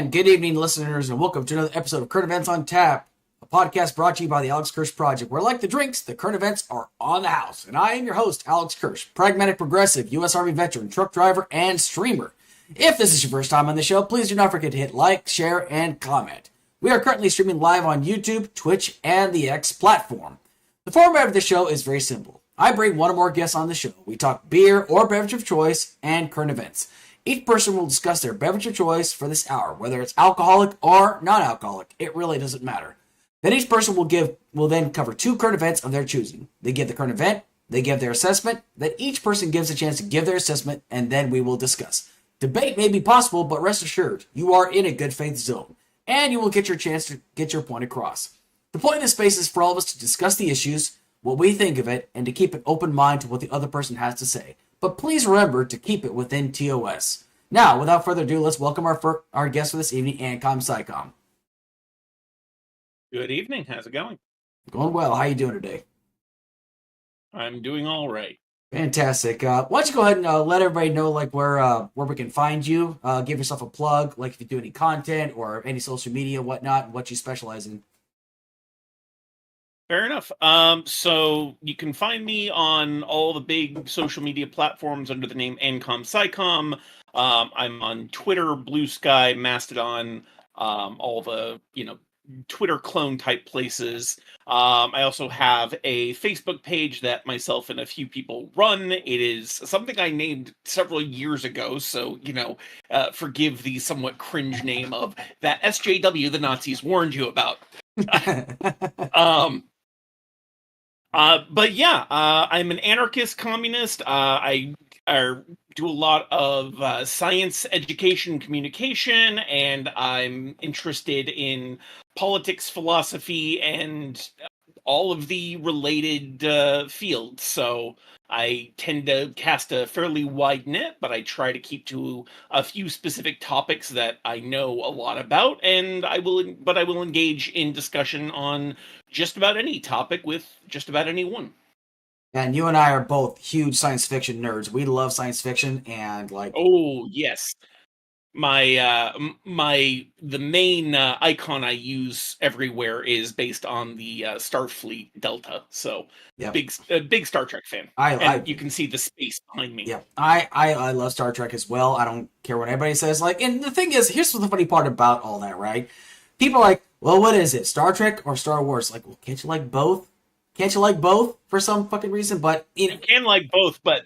And good evening, listeners, and welcome to another episode of Current Events on Tap, a podcast brought to you by the Alex Kirsch Project, where, like the drinks, the current events are on the house. And I am your host, Alex Kirsch, pragmatic progressive, U.S. Army veteran, truck driver, and streamer. If this is your first time on the show, please do not forget to hit like, share, and comment. We are currently streaming live on YouTube, Twitch, and the X platform. The format of the show is very simple. I bring one or more guests on the show. We talk beer or beverage of choice and current events. Each person will discuss their beverage of choice for this hour, whether it's alcoholic or non-alcoholic. It really doesn't matter. Then each person will then cover two current events of their choosing. They give the current event, they give their assessment, then each person gives a chance to give their assessment, and then we will discuss. Debate may be possible, but rest assured, you are in a good faith zone, and you will get your chance to get your point across. The point of this space is for all of us to discuss the issues, what we think of it, and to keep an open mind to what the other person has to say. But please remember to keep it within TOS. Now, without further ado, let's welcome our guest for this evening, AnComSciComm. Good evening. How's it going? Going well. How you doing today? I'm doing all right. Fantastic. Why don't you go ahead and let everybody know where we can find you. Give yourself a plug, like if you do any content or any social media, whatnot, and what you specialize in. Fair enough. So you can find me on all the big social media platforms under the name AnComSciComm. I'm on Twitter, Blue Sky, Mastodon, all the, Twitter clone type places. I also have a Facebook page that myself and a few people run. It is something I named several years ago, so, forgive the somewhat cringe name of that SJW the Nazis warned you about. But yeah, I'm an anarchist communist. I do a lot of science education communication, and I'm interested in politics, philosophy, and all of the related fields. So I tend to cast a fairly wide net, but I try to keep to a few specific topics that I know a lot about, and I will engage in discussion on just about any topic with just about anyone. And you and I are both huge science fiction nerds. We love science fiction, and Oh yes, the main icon I use everywhere is based on the Starfleet Delta. So yep. big Star Trek fan. You can see the space behind me. Yeah, I love Star Trek as well. I don't care what anybody says. And the thing is, here's the funny part about all that, right? People are like, well, what is it, Star Trek or Star Wars? Well, can't you like both? Can't you like both for some fucking reason? But you can like both, but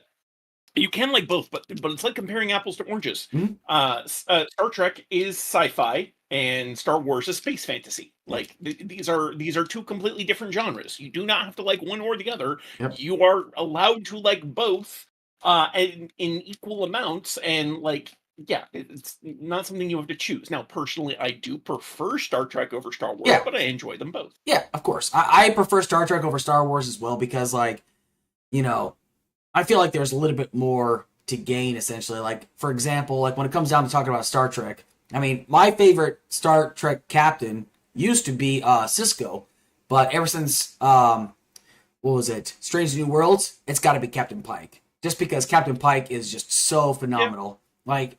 it's like comparing apples to oranges. Mm-hmm. Star Trek is sci-fi, and Star Wars is space fantasy. These are two completely different genres. You do not have to like one or the other. Yep. You are allowed to like both, in equal amounts, and it's not something you have to choose. Now, personally, I do prefer Star Trek over Star Wars, but I enjoy them both. Yeah, of course. I prefer Star Trek over Star Wars as well because, I feel like there's a little bit more to gain, essentially. For example, when it comes down to talking about Star Trek, I mean, my favorite Star Trek captain used to be Cisco, but ever since, Strange New Worlds, it's got to be Captain Pike. Just because Captain Pike is just so phenomenal. Yeah.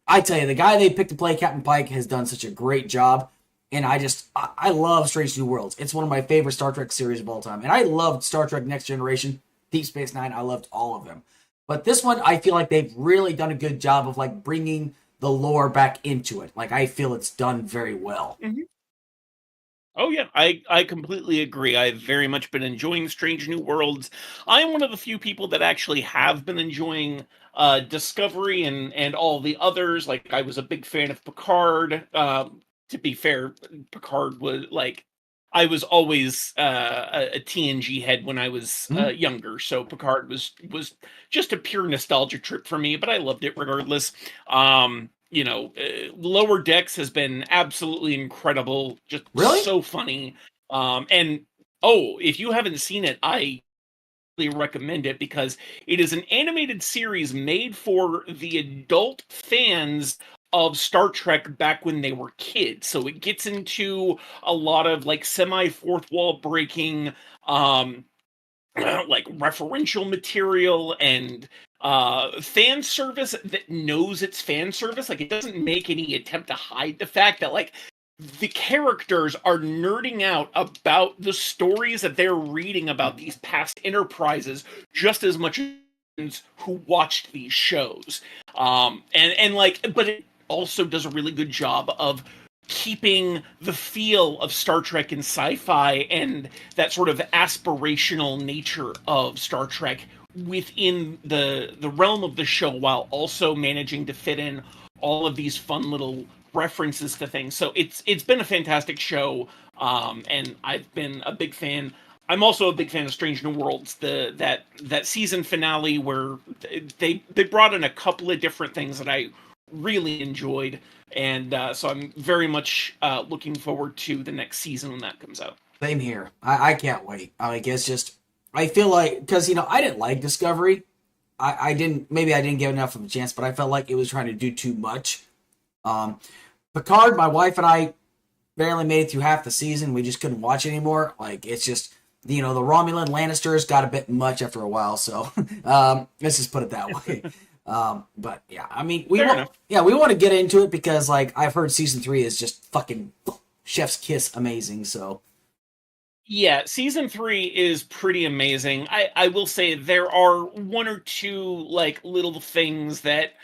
I tell you, the guy they picked to play Captain Pike has done such a great job, and I love Strange New Worlds. It's one of my favorite Star Trek series of all time, and I loved Star Trek Next Generation, Deep Space Nine. I loved all of them. But this one, I feel like they've really done a good job of bringing the lore back into it. I feel it's done very well. Mm-hmm. Oh yeah, I completely agree. I've very much been enjoying Strange New Worlds. I'm one of the few people that actually have been enjoying Discovery and all the others. I was a big fan of Picard. To be fair, Picard was I was always a TNG head when I was younger, so Picard was just a pure nostalgia trip for me, but I loved it regardless. Lower Decks has been absolutely incredible, just so funny. If you haven't seen it, I really recommend it because it is an animated series made for the adult fans of Star Trek back when they were kids. So it gets into a lot of semi fourth wall breaking like referential material and fan service that knows it's fan service. Like, it doesn't make any attempt to hide the fact that, like, the characters are nerding out about the stories that they're reading about these past enterprises just as much as who watched these shows. And like, but it also does a really good job of keeping the feel of Star Trek and sci-fi and that sort of aspirational nature of Star Trek within the realm of the show, while also managing to fit in all of these fun little references to things. So it's been a fantastic show, and I've been a big fan. I'm also a big fan of Strange New Worlds. That season finale where they brought in a couple of different things that I really enjoyed, and so I'm very much looking forward to the next season when that comes out. Same here. I can't wait. I guess just I feel like because I didn't like Discovery. I didn't give enough of a chance, but I felt like it was trying to do too much. Picard, my wife and I barely made it through half the season. We just couldn't watch it anymore. Like, it's just, the Romulan Lannisters got a bit much after a while. So let's just put it that way. But yeah, I mean, we want to get into it because, like, I've heard season 3 is just fucking chef's kiss amazing. So yeah, season 3 is pretty amazing. I will say there are one or two like little things that,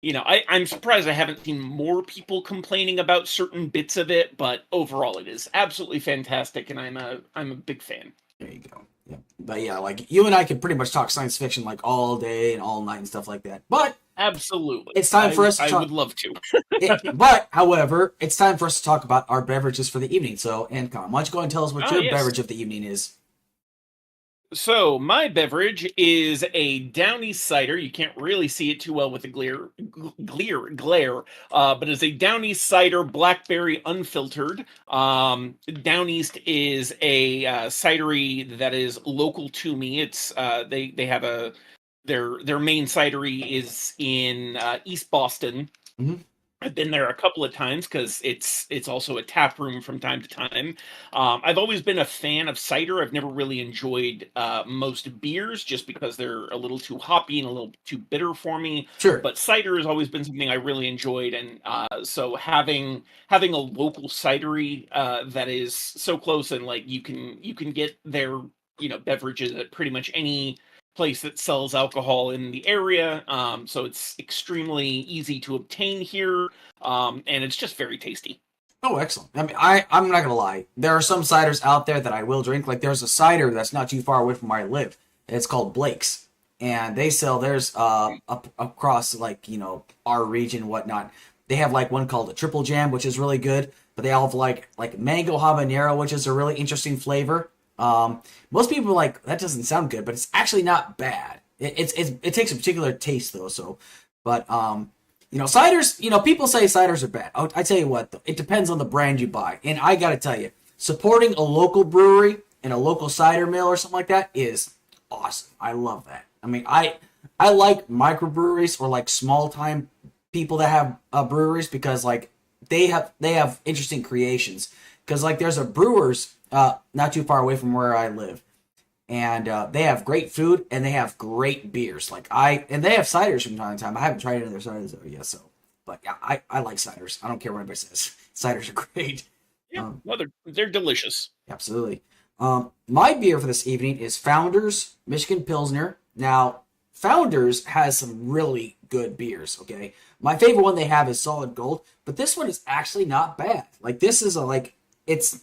I'm surprised I haven't seen more people complaining about certain bits of it, but overall it is absolutely fantastic, and I'm a big fan. There you go. Yeah. But yeah, like, you and I could pretty much talk science fiction like all day and all night and stuff like that. But absolutely, it's time for us to talk. I would love to. But, however, it's time for us to talk about our beverages for the evening. So, AnCom, why don't you go and tell us what your beverage of the evening is? So, my beverage is a Down East cider. You can't really see it too well with the glare, but it's a Down East cider, blackberry unfiltered. Down East is a cidery that is local to me. It's they have their main cidery is in East Boston. Mm-hmm. I've been there a couple of times because it's also a tap room from time to time. I've always been a fan of cider. I've never really enjoyed most beers just because they're a little too hoppy and a little too bitter for me. Sure. But cider has always been something I really enjoyed, and so having a local cidery that is so close, and like you can get their beverages at pretty much any place that sells alcohol in the area, so it's extremely easy to obtain here, and it's just very tasty. Oh, excellent. I mean, I'm not gonna lie, there are some ciders out there that I will drink. Like, there's a cider that's not too far away from where I live. It's called Blake's, and they sell theirs up across, like, our region and whatnot. They have like one called a Triple Jam, which is really good, but they all have like mango habanero, which is a really interesting flavor. Most people are like, that doesn't sound good, but it's actually not bad. It takes a particular taste though. So, but ciders. People say ciders are bad. I tell you what, though, it depends on the brand you buy. And I gotta tell you, supporting a local brewery and a local cider mill or something like that is awesome. I love that. I mean, I like microbreweries or like small time people that have breweries because like they have interesting creations. Because like there's a Brewers not too far away from where I live, and they have great food and they have great beers. And they have ciders from time to time. I haven't tried any of their ciders though yet, but yeah, I like ciders. I don't care what anybody says. Ciders are great. Yeah, they're delicious. Absolutely. My beer for this evening is Founders Michigan Pilsner. Now, Founders has some really good beers. Okay, my favorite one they have is Solid Gold, but this one is actually not bad. Like, this is it's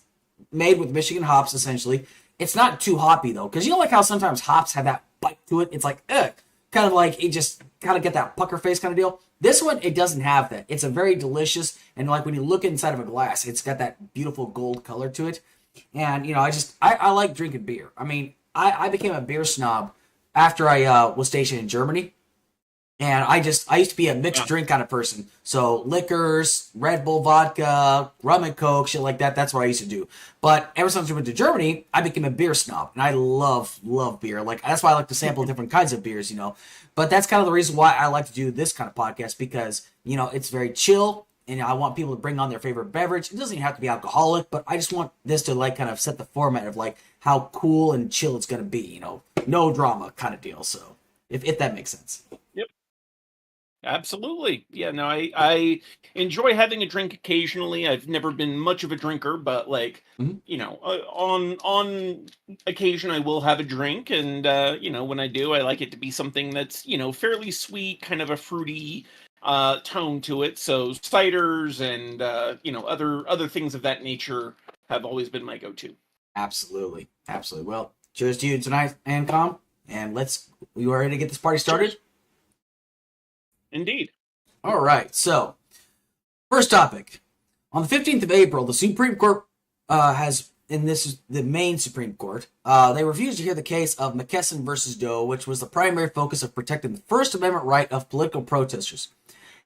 made with Michigan hops, essentially. It's not too hoppy, though, because like how sometimes hops have that bite to it? It's like, ugh. Kind of like, it just kind of get that pucker face kind of deal. This one, it doesn't have that. It's a very delicious, and like when you look inside of a glass, it's got that beautiful gold color to it. And, I like drinking beer. I mean, I became a beer snob after I was stationed in Germany. And I used to be a mixed drink kind of person. So liquors, Red Bull vodka, rum and coke, shit like that. That's what I used to do. But ever since I went to Germany, I became a beer snob. And I love beer. Like, that's why I like to sample different kinds of beers, But that's kind of the reason why I like to do this kind of podcast because, it's very chill. and I want people to bring on their favorite beverage. It doesn't even have to be alcoholic, but I just want this to like kind of set the format of like how cool and chill it's going to be, you know, no drama kind of deal. So if that makes sense. Yep. Absolutely. Yeah, no, I enjoy having a drink occasionally. I've never been much of a drinker, but like, you know, on occasion I will have a drink, and you know, when I do, I like it to be something that's, you know, fairly sweet, kind of a fruity tone to it. So ciders and you know, other things of that nature have always been my go-to. Absolutely. Absolutely. Well, cheers to you tonight, AnCom, and we ready to get this party started? Cheers. Indeed. All right. So, first topic. On the 15th of April, the Supreme Court and this is the main Supreme Court, they refused to hear the case of McKesson versus Doe, which was the primary focus of protecting the First Amendment right of political protesters.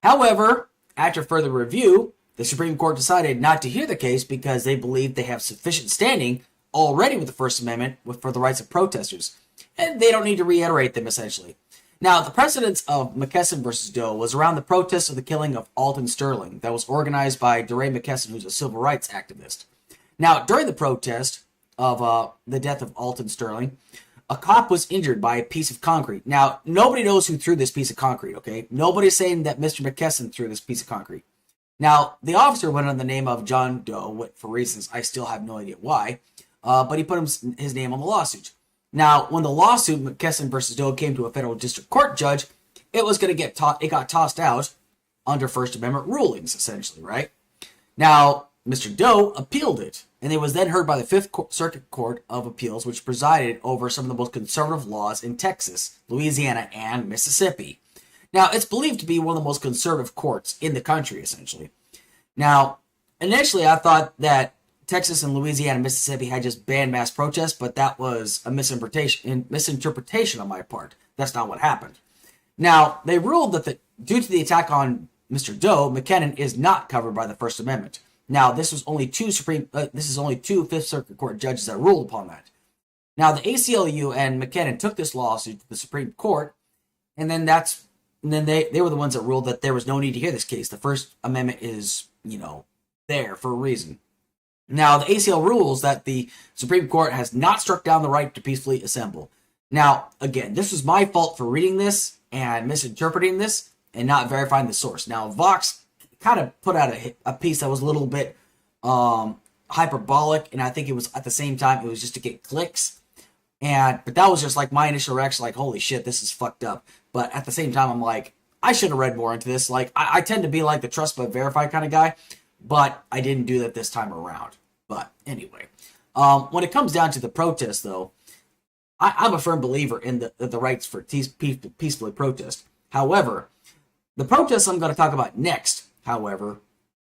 However, after further review, the Supreme Court decided not to hear the case because they believed they have sufficient standing already with the First Amendment for the rights of protesters, and they don't need to reiterate them, essentially. Now, the precedence of McKesson versus Doe was around the protest of the killing of Alton Sterling that was organized by DeRay McKesson, who's a civil rights activist. Now, during the protest of the death of Alton Sterling, a cop was injured by a piece of concrete. Now, nobody knows who threw this piece of concrete, okay? Nobody's saying that Mr. McKesson threw this piece of concrete. Now, the officer went under the name of John Doe, for reasons I still have no idea why, but he put his name on the lawsuit. Now, when the lawsuit McKesson versus Doe came to a federal district court judge, it was going to it got tossed out under First Amendment rulings, essentially, right? Now, Mr. Doe appealed it, and it was then heard by the Fifth Circuit Court of Appeals, which presided over some of the most conservative laws in Texas, Louisiana, and Mississippi. Now, it's believed to be one of the most conservative courts in the country, essentially. Now, initially, I thought that Texas and Louisiana and Mississippi had just banned mass protests, but that was a misinterpretation on my part. That's not what happened. Now, they ruled that due to the attack on Mr. Doe, McKinnon is not covered by the First Amendment. Now, this is only two Fifth Circuit Court judges that ruled upon that. Now, the ACLU and McKinnon took this lawsuit to the Supreme Court, and then they were the ones that ruled that there was no need to hear this case. The First Amendment is, you know, there for a reason. Now, the ACL rules that the Supreme Court has not struck down the right to peacefully assemble. Now, again, this was my fault for reading this and misinterpreting this and not verifying the source. Now, Vox kind of put out a piece that was a little bit hyperbolic, and I think it was at the same time, it was just to get clicks. But that was just like my initial reaction, like, holy shit, this is fucked up. But at the same time, I'm like, I should have read more into this. Like, I tend to be like the trust but verify kind of guy, but I didn't do that this time around. But anyway, when it comes down to the protest, though, I'm a firm believer in the rights for peacefully protest. However, the protests I'm going to talk about next, however,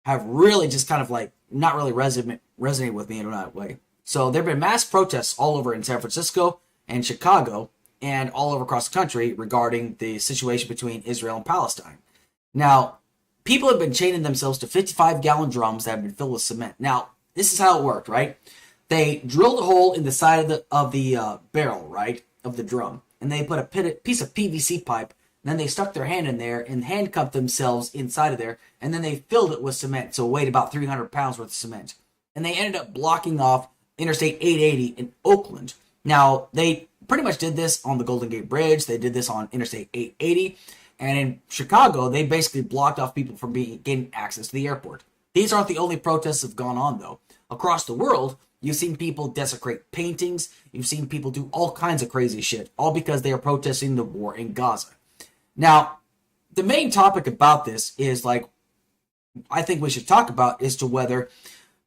have really just kind of like not really resonated with me in that way. So there have been mass protests all over in San Francisco and Chicago and all over across the country regarding the situation between Israel and Palestine. Now, people have been chaining themselves to 55-gallon drums that have been filled with cement. Now, this is how it worked, right? They drilled a hole in the side of the barrel, right, of the drum, and they put a piece of PVC pipe. And then they stuck their hand in there and handcuffed themselves inside of there, and then they filled it with cement, so it weighed about 300 pounds worth of cement. And they ended up blocking off Interstate 880 in Oakland. Now, they pretty much did this on the Golden Gate Bridge. They did this on Interstate 880. And in Chicago, they basically blocked off people from getting access to the airport. These aren't the only protests that have gone on, though. Across the world, you've seen people desecrate paintings. You've seen people do all kinds of crazy shit, all because they are protesting the war in Gaza. Now, the main topic about this is, like, I think we should talk about as to whether,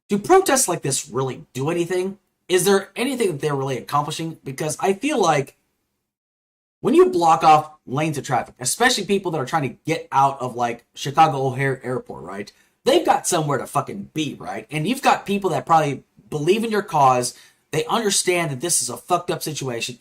do protests like this really do anything? Is there anything that they're really accomplishing? Because I feel like when you block off lanes of traffic, especially people that are trying to get out of, like, Chicago O'Hare Airport, right? They've got somewhere to fucking be, right? And you've got people that probably believe in your cause. They understand that this is a fucked up situation.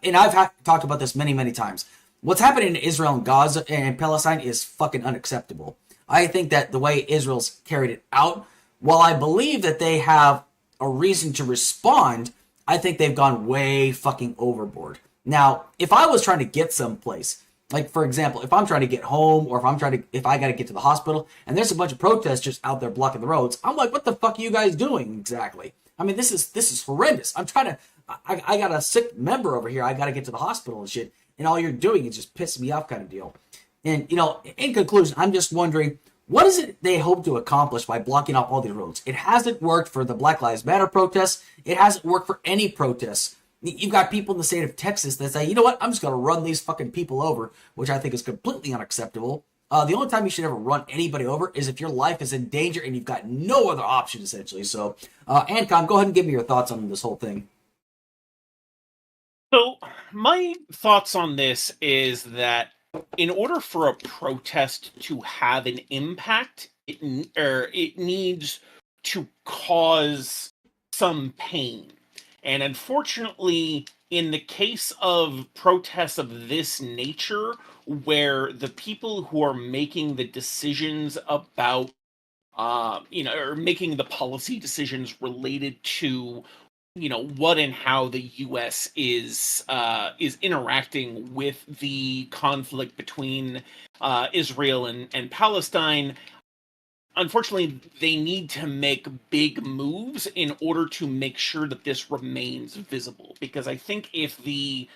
And I've talked about this many, many times. What's happening in Israel and Gaza and Palestine is fucking unacceptable. I think that the way Israel's carried it out, while I believe that they have a reason to respond, I think they've gone way fucking overboard. Now, if I was trying to get someplace Like, for example, if I'm trying to get home, or if I got to get to the hospital, and there's a bunch of protesters out there blocking the roads, I'm like, what the fuck are you guys doing exactly? I mean, this is horrendous. I got a sick member over here. I got to get to the hospital and shit, and all you're doing is just pissing me off, kind of deal. And in conclusion, I'm just wondering, what is it they hope to accomplish by blocking off all these roads? It hasn't worked for the Black Lives Matter protests. It hasn't worked for any protests. You've got people in the state of Texas that say, you know what, I'm just going to run these fucking people over, which I think is completely unacceptable. The only time you should ever run anybody over is if your life is in danger and you've got no other option, essentially. So, Ancom, go ahead and give me your thoughts on this whole thing. So, my thoughts on this is that in order for a protest to have an impact, it needs to cause some pain. And unfortunately, in the case of protests of this nature, where the people who are making the decisions about, or making the policy decisions related to, what and how the U.S. is interacting with the conflict between Israel and Palestine. Unfortunately, they need to make big moves in order to make sure that this remains visible. Because I think if the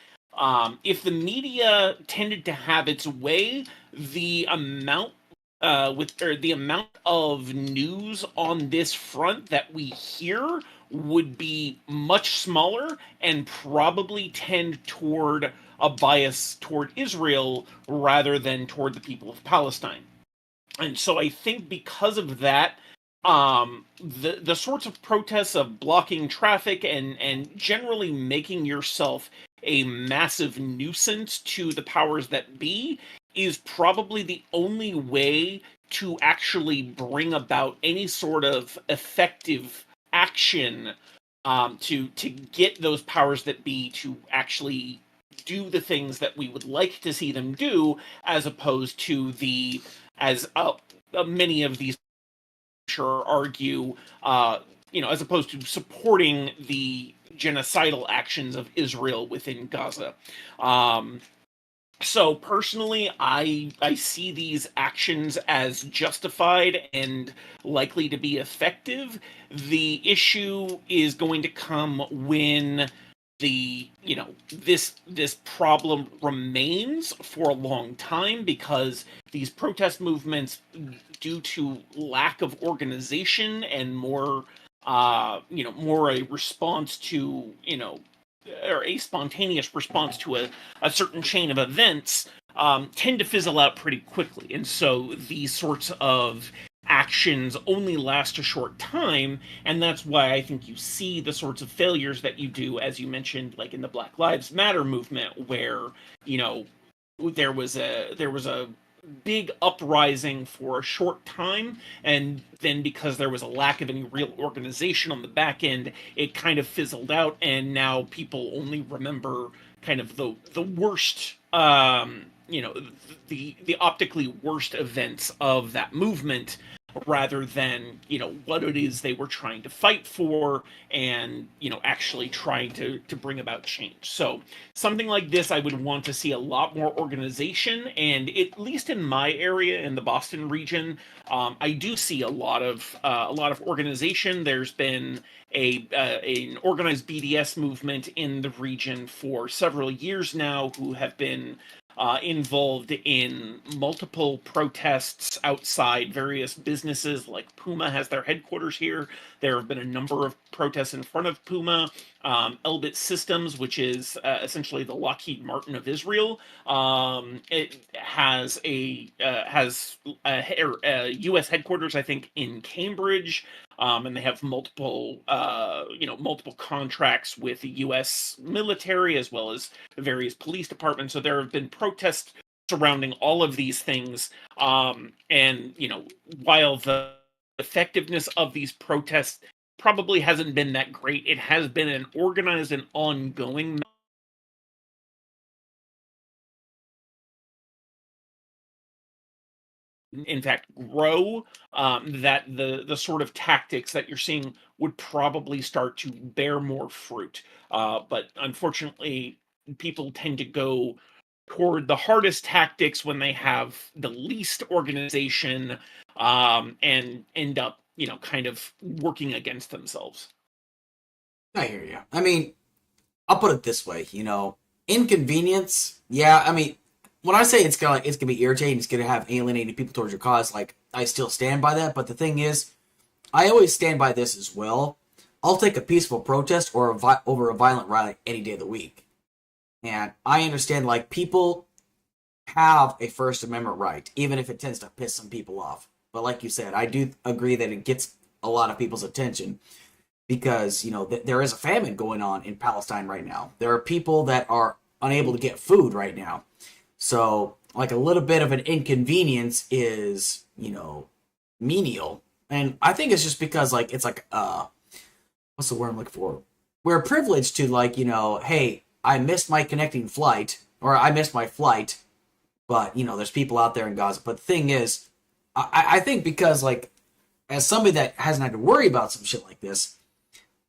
media tended to have its way, the amount the amount of news on this front that we hear would be much smaller and probably tend toward a bias toward Israel rather than toward the people of Palestine. And so I think because of that, the sorts of protests of blocking traffic and generally making yourself a massive nuisance to the powers that be is probably the only way to actually bring about any sort of effective action, to get those powers that be to actually do the things that we would like to see them do, as opposed to as many of these sure argue, as opposed to supporting the genocidal actions of Israel within Gaza. So personally, I see these actions as justified and likely to be effective. The issue is going to come when this problem remains for a long time, because these protest movements, due to lack of organization and more a response to, or a spontaneous response to a certain chain of events, tend to fizzle out pretty quickly. And so these sorts of actions only last a short time, and that's why I think you see the sorts of failures that you do, as you mentioned, like in the Black Lives Matter movement, where there was a big uprising for a short time, and then because there was a lack of any real organization on the back end, it kind of fizzled out, and now people only remember kind of the worst, the optically worst events of that movement, rather than what it is they were trying to fight for, and actually trying to bring about change. So something like this, I would want to see a lot more organization, and at least in my area, in the Boston region, I do see a lot of organization. There's been an organized BDS movement in the region for several years now, who have been involved in multiple protests outside various businesses. Like Puma has their headquarters here. There have been a number of protests in front of Puma. Elbit Systems, which is essentially the Lockheed Martin of Israel, it has a U.S. headquarters, I think, in Cambridge. And they have multiple contracts with the U.S. military, as well as various police departments. So there have been protests surrounding all of these things. And while the effectiveness of these protests probably hasn't been that great, it has been an organized and ongoing, in fact, grow, that the sort of tactics that you're seeing would probably start to bear more fruit. But unfortunately, people tend to go toward the hardest tactics when they have the least organization, and end up, kind of working against themselves. I hear you. I mean, I'll put it this way, inconvenience. Yeah, I mean, when I say it's gonna be irritating, it's gonna have alienated people towards your cause. Like, I still stand by that. But the thing is, I always stand by this as well. I'll take a peaceful protest or over a violent rally any day of the week. And I understand, like, people have a First Amendment right, even if it tends to piss some people off. But like you said, I do agree that it gets a lot of people's attention because, there is a famine going on in Palestine right now. There are people that are unable to get food right now. So, like, a little bit of an inconvenience is, menial. And I think it's just because, like, it's like, what's the word I'm looking for? We're privileged to, like, hey, I missed my connecting flight, or I missed my flight, but, there's people out there in Gaza. But the thing is, I think because, like, as somebody that hasn't had to worry about some shit like this,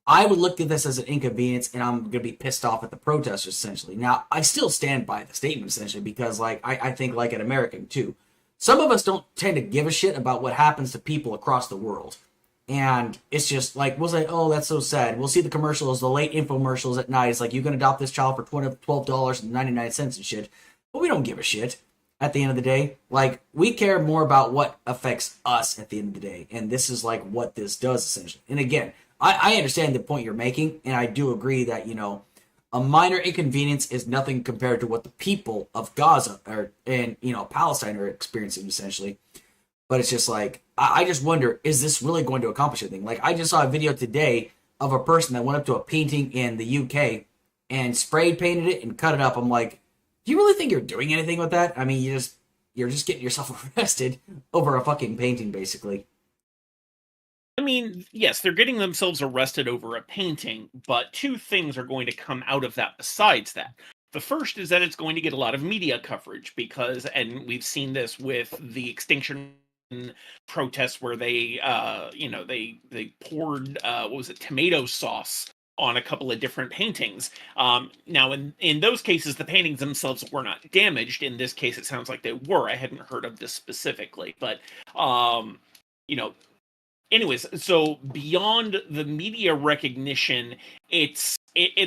I would look at this as an inconvenience, and I'm going to be pissed off at the protesters, essentially. Now, I still stand by the statement, essentially, because, like, I think, like an American, too. Some of us don't tend to give a shit about what happens to people across the world. And it's just, like, we'll say, oh, that's so sad. We'll see the commercials, the late infomercials at night. It's like, you can adopt this child for $12.99 and shit. But we don't give a shit at the end of the day. Like, we care more about what affects us at the end of the day. And this is, like, what this does, essentially. And again, I understand the point you're making, and I do agree that, a minor inconvenience is nothing compared to what the people of Gaza and Palestine are experiencing, essentially. But it's just like, I just wonder, is this really going to accomplish anything? Like, I just saw a video today of a person that went up to a painting in the UK and spray painted it and cut it up. I'm like, do you really think you're doing anything with that? I mean, you're just getting yourself arrested over a fucking painting, basically. I mean, yes, they're getting themselves arrested over a painting, but two things are going to come out of that besides that. The first is that it's going to get a lot of media coverage because, and we've seen this with the Extinction protests where they, they poured, what was it, tomato sauce on a couple of different paintings. Now, in those cases, the paintings themselves were not damaged. In this case, it sounds like they were. I hadn't heard of this specifically, but, you know, anyways, so beyond the media recognition, it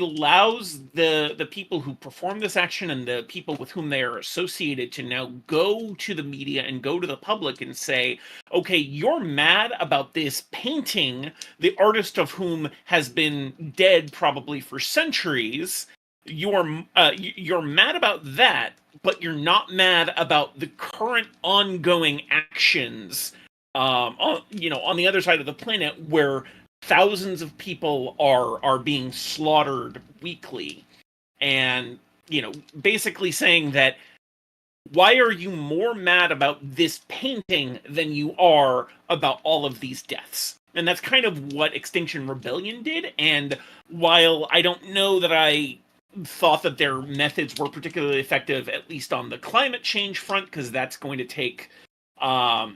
allows the people who perform this action and the people with whom they are associated to now go to the media and go to the public and say, okay, you're mad about this painting, the artist of whom has been dead probably for centuries. You're mad about that, but you're not mad about the current ongoing actions on the other side of the planet where thousands of people are being slaughtered weekly, and basically saying that why are you more mad about this painting than you are about all of these deaths? And that's kind of what Extinction Rebellion did. And while I don't know that I thought that their methods were particularly effective, at least on the climate change front, because that's going to take I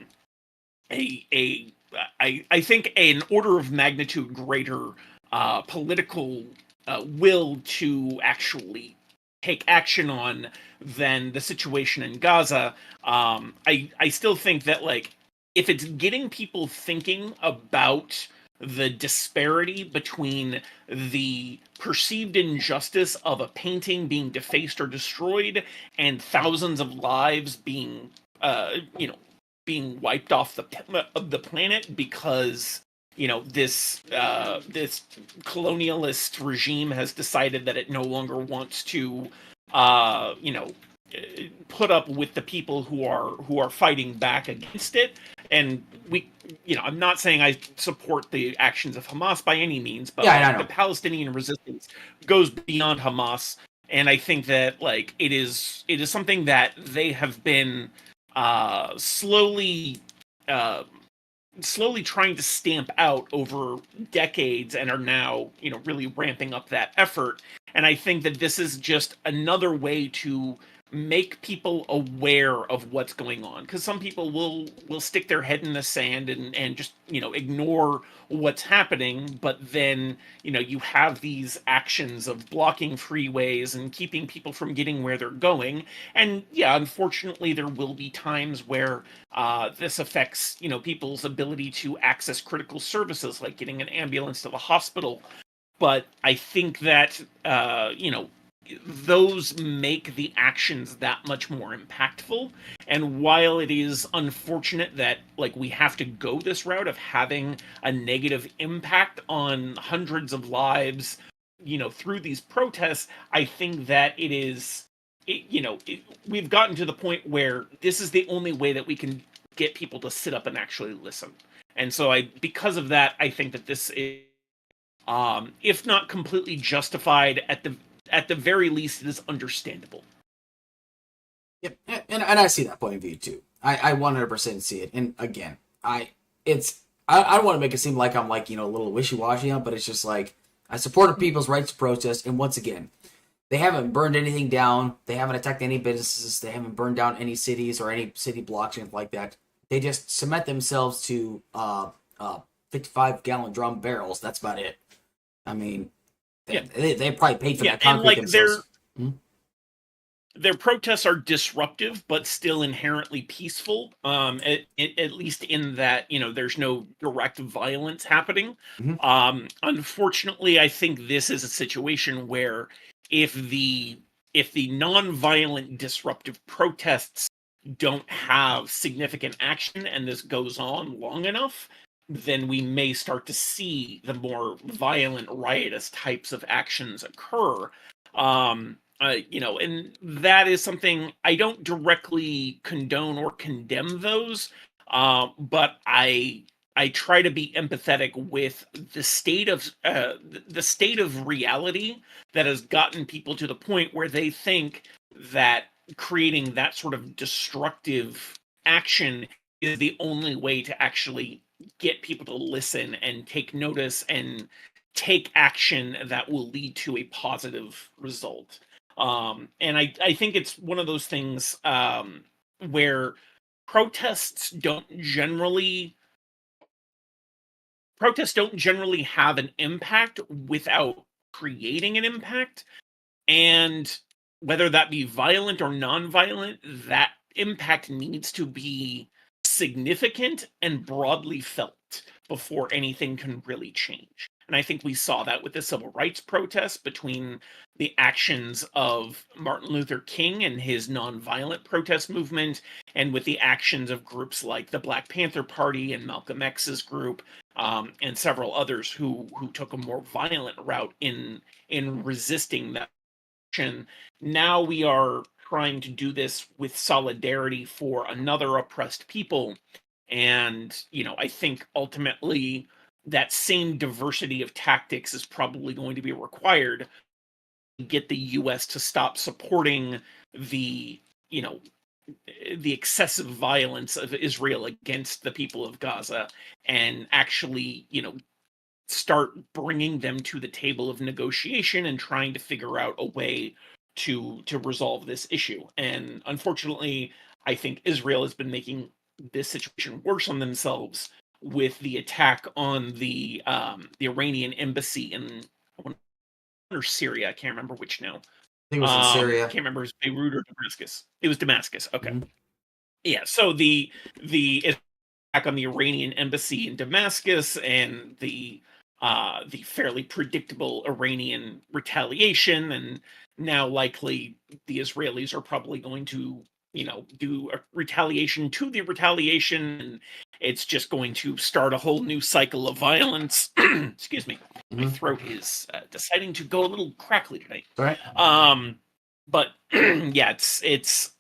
think an order of magnitude greater political will to actually take action on than the situation in Gaza. I still think that, like, if it's getting people thinking about the disparity between the perceived injustice of a painting being defaced or destroyed and thousands of lives being being wiped off the planet because this colonialist regime has decided that it no longer wants to put up with the people who are fighting back against it. And I'm not saying I support the actions of Hamas by any means, but Yeah, the Palestinian resistance goes beyond Hamas, and I think that, like, it is something that they have been slowly trying to stamp out over decades, and are now really ramping up that effort. And I think that this is just another way to make people aware of what's going on, because some people will stick their head in the sand and just ignore what's happening. But then you have these actions of blocking freeways and keeping people from getting where they're going. And yeah, unfortunately there will be times where this affects people's ability to access critical services, like getting an ambulance to the hospital. But I think that those make the actions that much more impactful. And while it is unfortunate that we have to go this route of having a negative impact on hundreds of lives through these protests, I think that we've gotten to the point where this is the only way that we can get people to sit up and actually listen. And so because of that, I think that this is, if not completely justified, at the very least, it is understandable. Yep, and I see that point of view too. I 100% see it. And again, I don't want to make it seem like I'm a little wishy-washy, but it's just like, I support people's rights to protest. And once again, they haven't burned anything down. They haven't attacked any businesses. They haven't burned down any cities or any city blocks or anything like that. They just cement themselves to 55-gallon drum barrels. That's about it. I mean, they probably paid for that concrete themselves. Their protests are disruptive, but still inherently peaceful. At least in that there's no direct violence happening. Mm-hmm. Unfortunately, I think this is a situation where if the non-violent disruptive protests don't have significant action and this goes on long enough, then we may start to see the more violent, riotous types of actions occur. And that is something I don't directly condone or condemn those, but I try to be empathetic with the state of reality that has gotten people to the point where they think that creating that sort of destructive action is the only way to actually get people to listen and take notice and take action that will lead to a positive result. And I think it's one of those things where protests don't generally have an impact without creating an impact. And whether that be violent or non-violent, that impact needs to be significant and broadly felt before anything can really change. And I think we saw that with the civil rights protests, between the actions of Martin Luther King and his nonviolent protest movement, and with the actions of groups like the Black Panther Party and Malcolm X's group, and several others who took a more violent route in resisting that action. Now we are trying to do this with solidarity for another oppressed people. And, I think ultimately that same diversity of tactics is probably going to be required to get the US to stop supporting the, the excessive violence of Israel against the people of Gaza, and actually, start bringing them to the table of negotiation and trying to figure out a way to resolve this issue. And unfortunately, I think Israel has been making this situation worse on themselves with the attack on the Iranian embassy in Syria. I can't remember which now. I think it was in Syria. I can't remember if it was Beirut or Damascus. It was Damascus. Okay. Mm-hmm. Yeah. So the attack on the Iranian embassy in Damascus, and the fairly predictable Iranian retaliation, and now likely the Israelis are probably going to do a retaliation to the retaliation, and it's just going to start a whole new cycle of violence. Excuse me, my throat is deciding to go a little crackly tonight. All right. But yeah, it's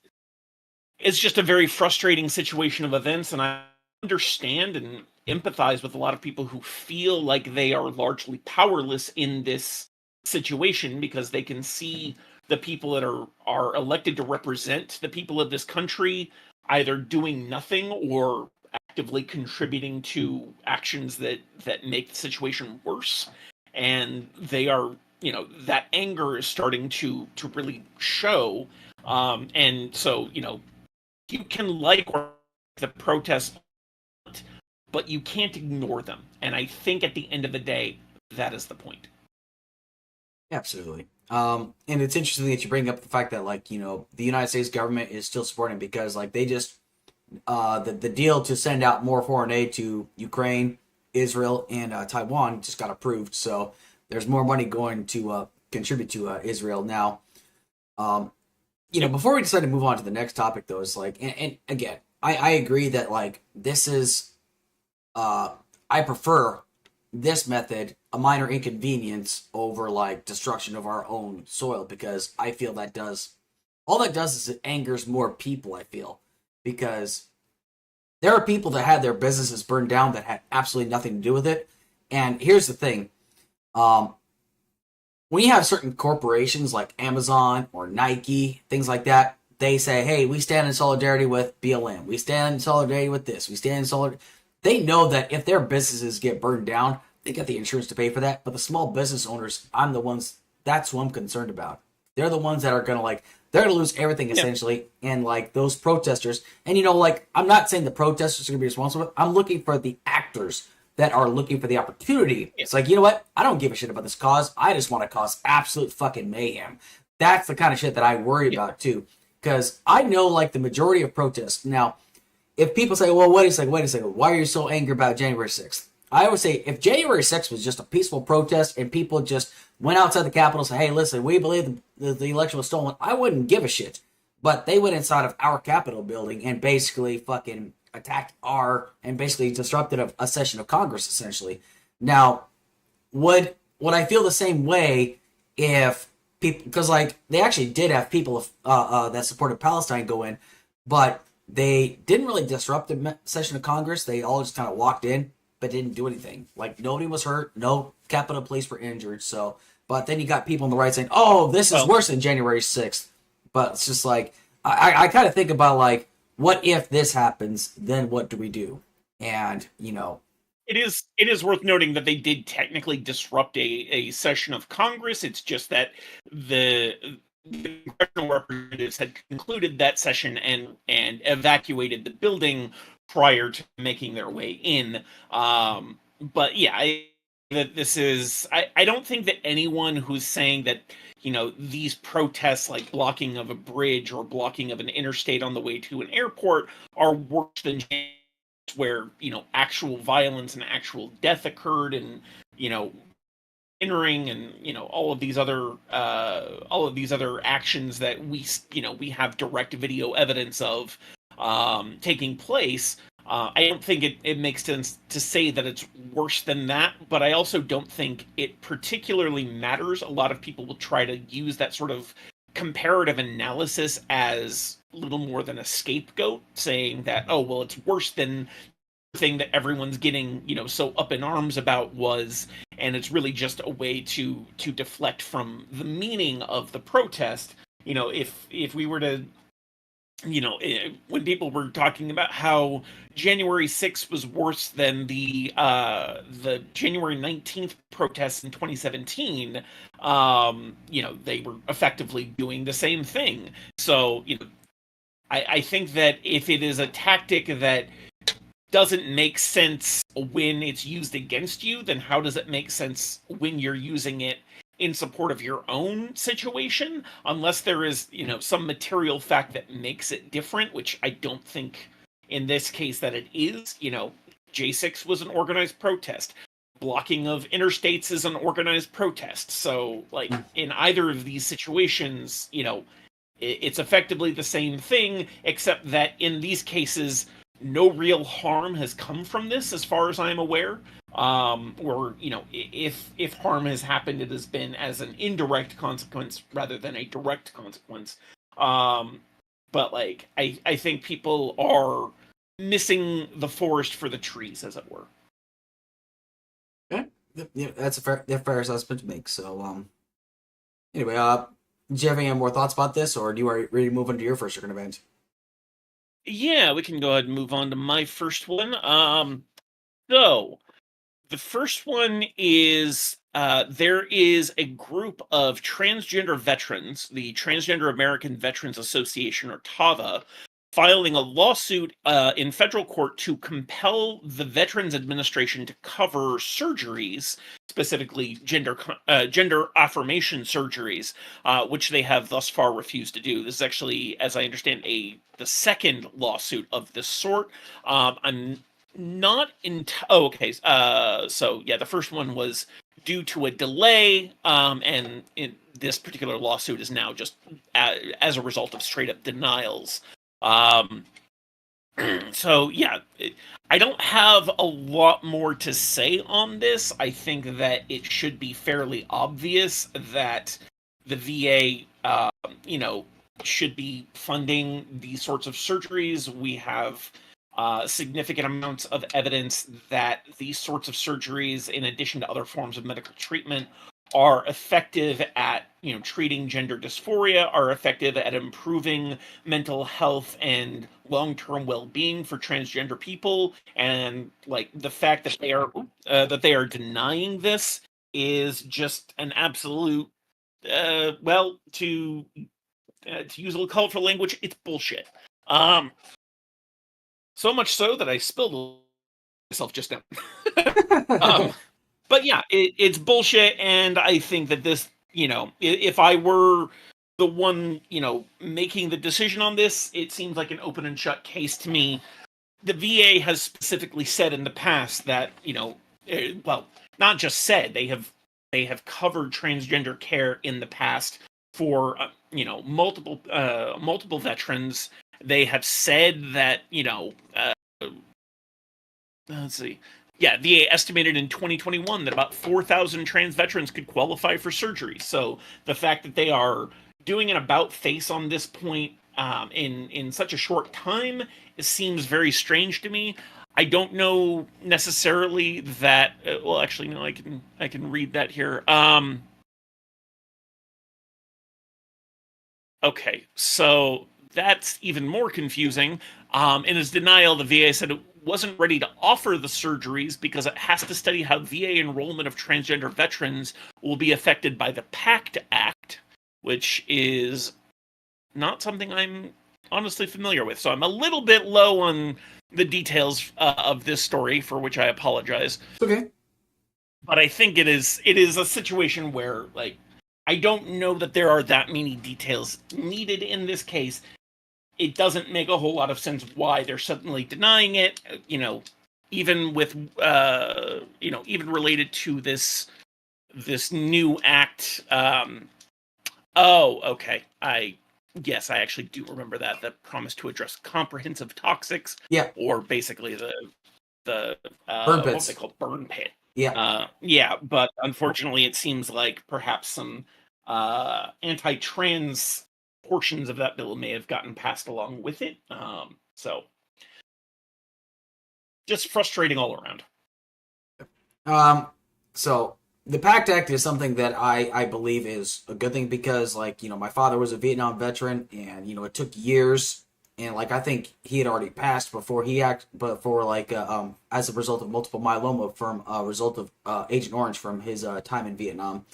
just a very frustrating situation of events, and I understand and empathize with a lot of people who feel like they are largely powerless in this situation, because they can see the people that are elected to represent the people of this country either doing nothing or actively contributing to actions that make the situation worse. And they are that anger is starting to really show. And so, you can like or the protests, but you can't ignore them. And I think at the end of the day, that is the point. Absolutely. And it's interesting that you bring up the fact that, like, the United States government is still supporting because, like, they just the deal to send out more foreign aid to Ukraine, Israel, and Taiwan just got approved. So there's more money going to contribute to Israel now. Um, before we decide to move on to the next topic, though, is like, and again, I agree that, like, this is, I prefer this method, a minor inconvenience, over like destruction of our own soil, because I feel that does all that does is it angers more people. I feel because there are people that had their businesses burned down that had absolutely nothing to do with it. And here's the thing: um, when you have certain corporations like Amazon or Nike, things like that, they say, "Hey, we stand in solidarity with BLM. We stand in solidarity with this. We stand in solidarity." They know that if their businesses get burned down, they get the insurance to pay for that. But the small business owners, that's who I'm concerned about. They're the ones that are gonna they're gonna lose everything essentially. And like those protesters, and like, I'm not saying the protesters are gonna be responsible. I'm looking for the actors that are looking for the opportunity. It's like, you know what? I don't give a shit about this cause. I just want to cause absolute fucking mayhem. That's the kind of shit that I worry about too. Because I know, like, the majority of protests. Now, if people say, well, wait a second, why are you so angry about January 6th? I always say, if January 6th was just a peaceful protest and people just went outside the Capitol and said, hey, listen, we believe the election was stolen, I wouldn't give a shit. But they went inside of our Capitol building and basically fucking attacked and basically disrupted a session of Congress, essentially. Now, would I feel the same way if people, because, like, they actually did have people that supported Palestine go in, but they didn't really disrupt the session of Congress. They all just kind of walked in, but didn't do anything. Like, nobody was hurt. No Capitol Police were injured. So, but then you got people on the right saying, "Oh, this is worse than January 6th." But it's just like, I kind of think about, like, what if this happens? Then what do we do? And it is worth noting that they did technically disrupt a session of Congress. It's just that the congressional representatives had concluded that session and evacuated the building prior to making their way in. But yeah, I don't think that anyone who's saying that these protests, like blocking of a bridge or blocking of an interstate on the way to an airport, are worse than where actual violence and actual death occurred, and entering, and all of these other actions that we have direct video evidence of taking place. I don't think it makes sense to say that it's worse than that, but I also don't think it particularly matters. A lot of people will try to use that sort of comparative analysis as little more than a scapegoat, saying that, oh, well, it's worse than the thing that everyone's getting so up in arms about was, and it's really just a way to deflect from the meaning of the protest. If we were to, when people were talking about how January 6th was worse than the January 19th protests in 2017, they were effectively doing the same thing. So, I think that if it is a tactic that doesn't make sense when it's used against you, then how does it make sense when you're using it in support of your own situation? Unless there is, some material fact that makes it different, which I don't think in this case that it is. J6 was an organized protest. Blocking of interstates is an organized protest. So, like, in either of these situations, it's effectively the same thing, except that in these cases, no real harm has come from this, as far as I'm aware. Or if harm has happened, it has been as an indirect consequence rather than a direct consequence. But like, I think people are missing the forest for the trees, as it were. Okay, yeah, that's a fair assessment to make. So, anyway, do you have any more thoughts about this, or do you are ready to move on to your first current event? Yeah, we can go ahead and move on to my first one. So the first one is there is a group of transgender veterans, the Transgender American Veterans Association, or TAVA, filing a lawsuit in federal court to compel the Veterans Administration to cover surgeries, specifically gender affirmation surgeries, which they have thus far refused to do. This is actually, as I understand, the second lawsuit of this sort. I'm not in. Oh, okay. So yeah, the first one was due to a delay, and this particular lawsuit is now just as a result of straight up denials. Um, so yeah, I don't have a lot more to say on this. I think that it should be fairly obvious that the VA, should be funding these sorts of surgeries. We have significant amounts of evidence that these sorts of surgeries, in addition to other forms of medical treatment, are effective at treating gender dysphoria, are effective at improving mental health and long-term well-being for transgender people, and like the fact that they are denying this is just an absolute to use a little colorful language, it's bullshit. So much so that I spilled myself just now. But yeah, it's bullshit, and I think that this, if I were the one, making the decision on this, it seems like an open and shut case to me. The VA has specifically said in the past that, not just said, they have covered transgender care in the past for, multiple veterans. They have said that, let's see. Yeah, VA estimated in 2021 that about 4,000 trans veterans could qualify for surgery. So the fact that they are doing an about face on this point in such a short time, it seems very strange to me. I don't know necessarily that. Well, actually, no. I can read that here. Okay, so that's even more confusing. In its denial, the VA said it wasn't ready to offer the surgeries because it has to study how VA enrollment of transgender veterans will be affected by the PACT Act, which is not something I'm honestly familiar with. So I'm a little bit low on the details of this story, for which I apologize. Okay. But I think it is a situation where, like, I don't know that there are that many details needed in this case. It doesn't make a whole lot of sense why they're suddenly denying it, even with, even related to this new act. Okay. Yes, I actually do remember that promise to address comprehensive toxics. Yeah. Or basically the burn pits. What they call burn pit. Yeah. Yeah, but unfortunately it seems like perhaps some anti-trans portions of that bill may have gotten passed along with it. So just frustrating all around. So the PACT Act is something that I believe is a good thing because, my father was a Vietnam veteran, and it took years, and I think he had already passed before as a result of multiple myeloma from a result of Agent Orange from his time in Vietnam.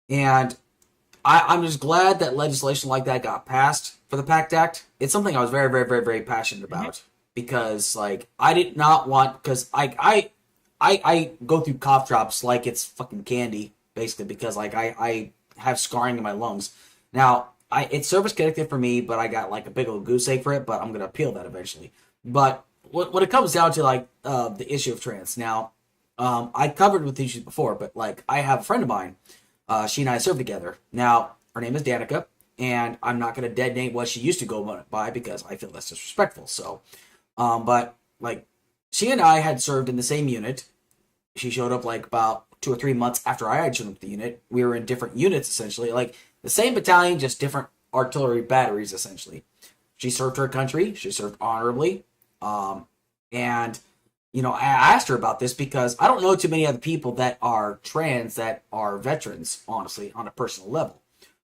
And I'm just glad that legislation like that got passed for the PACT Act. It's something I was very, very, very, very passionate about because, I did not want, because I go through cough drops like it's fucking candy, basically, because, I have scarring in my lungs. Now, it's service connected for me, but I got, a big old goose egg for it, but I'm going to appeal that eventually. But when it comes down to, the issue of trans, now, I covered with issues before, but, I have a friend of mine. She and I served together. Now, her name is Danica, and I'm not going to detonate what she used to go by because I feel that's disrespectful. So, but she and I had served in the same unit. She showed up about 2 or 3 months after I had shown up to the unit. We were in different units, essentially, the same battalion, just different artillery batteries, essentially. She served her country. She served honorably. And I asked her about this because I don't know too many other people that are trans that are veterans, honestly, on a personal level.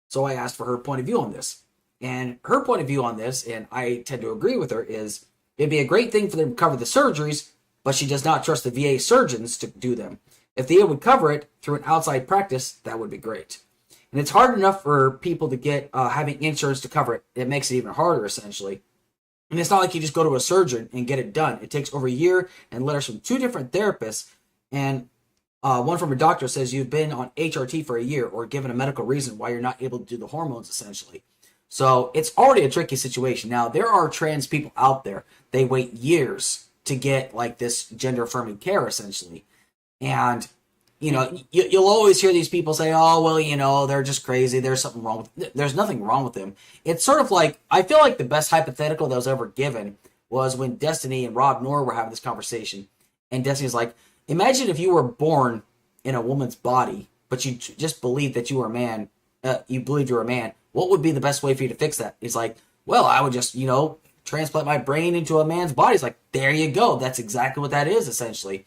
So I asked for her point of view on this. And her point of view on this, and I tend to agree with her, is it'd be a great thing for them to cover the surgeries, but she does not trust the VA surgeons to do them. If the VA would cover it through an outside practice, that would be great. And it's hard enough for people to get having insurance to cover it. It makes it even harder, essentially. And it's not like you just go to a surgeon and get it done. It takes over a year and letters from 2 different therapists. And one from a doctor says you've been on HRT for a year or given a medical reason why you're not able to do the hormones, essentially. So it's already a tricky situation. Now, there are trans people out there. They wait years to get like this gender affirming care, essentially. And, you'll always hear these people say, oh, well, they're just crazy. There's something wrong with them. There's nothing wrong with them. It's sort of like, I feel like the best hypothetical that was ever given was when Destiny and Rob Noor were having this conversation. And Destiny's like, imagine if you were born in a woman's body, but you just believed that you were a man. You believed you were a man. What would be the best way for you to fix that? He's like, well, I would just, transplant my brain into a man's body. It's like, there you go. That's exactly what that is, essentially.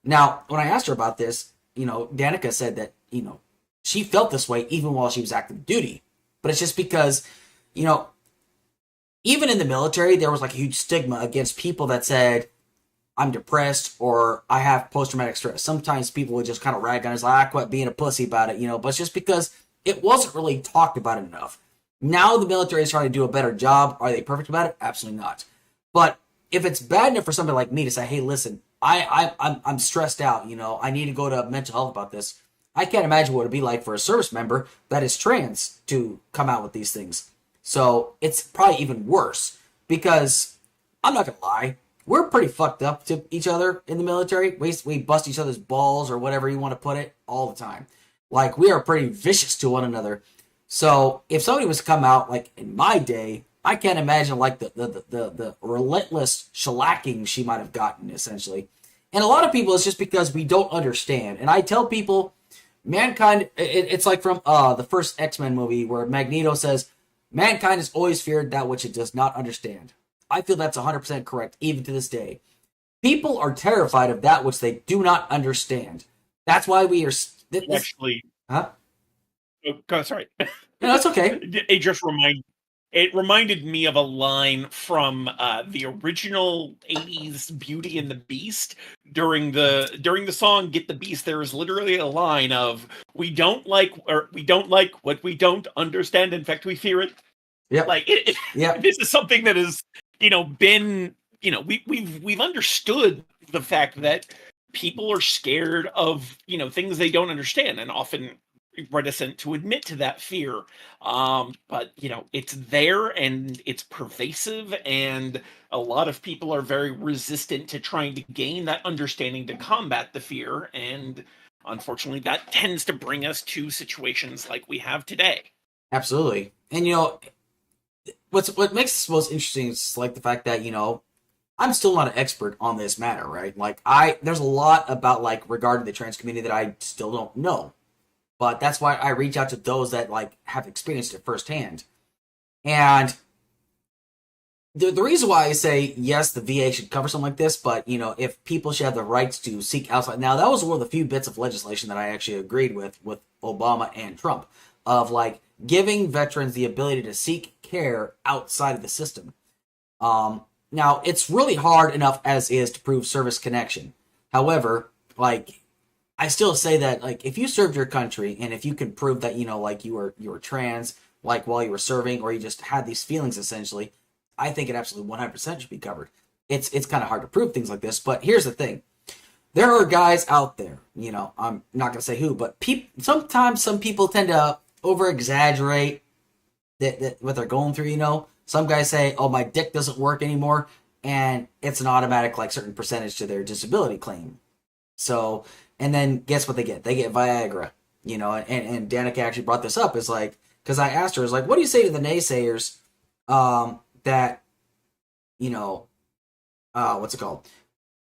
Now, when I asked her about this, Danica said that, she felt this way even while she was active duty. But it's just because, even in the military, there was like a huge stigma against people that said, I'm depressed or I have post-traumatic stress. Sometimes people would just kind of rag on us, like, I quit being a pussy about it, but it's just because it wasn't really talked about enough. Now the military is trying to do a better job. Are they perfect about it? Absolutely not. But if it's bad enough for somebody like me to say, hey, listen, I'm stressed out, I need to go to mental health about this. I can't imagine what it'd be like for a service member that is trans to come out with these things. So it's probably even worse because I'm not going to lie. We're pretty fucked up to each other in the military. We bust each other's balls or whatever you want to put it all the time. Like, we are pretty vicious to one another. So if somebody was to come out, like in my day, I can't imagine like the relentless shellacking she might have gotten, essentially. And a lot of people, it's just because we don't understand. And I tell people, mankind, it's like from the first X-Men movie where Magneto says, mankind has always feared that which it does not understand. I feel that's 100% correct, even to this day. People are terrified of that which they do not understand. That's why we are... Actually... Huh? Oh, sorry. No, that's okay. It reminded me of a line from the original 80s Beauty and the Beast. During the song Get the Beast, there is literally a line of, we don't like what we don't understand. In fact, we fear it. Yeah. Like this is something that has, been, we've understood the fact that people are scared of, things they don't understand and often reticent to admit to that fear. But it's there and it's pervasive, and a lot of people are very resistant to trying to gain that understanding to combat the fear. And unfortunately, that tends to bring us to situations like we have today. Absolutely. And what makes this most interesting is like the fact that, I'm still not an expert on this matter, right? Like there's a lot about like regarding the trans community that I still don't know. But that's why I reach out to those that like have experienced it firsthand. And the reason why I say, yes, the VA should cover something like this, but, if people should have the rights to seek outside. Now, that was one of the few bits of legislation that I actually agreed with Obama and Trump, of like giving veterans the ability to seek care outside of the system. Now, it's really hard enough as is to prove service connection. However, like, I still say that, like, if you served your country and if you can prove that, like you were trans, like while you were serving, or you just had these feelings, essentially, I think it absolutely 100% should be covered. It's kind of hard to prove things like this, but here's the thing. There are guys out there, I'm not going to say who, but sometimes some people tend to over-exaggerate that what they're going through, Some guys say, oh, my dick doesn't work anymore, and it's an automatic, like, certain percentage to their disability claim. So... And then guess what they get? They get Viagra, and Danica actually brought this up. Is like, because I asked her, is like, what do you say to the naysayers that, what's it called?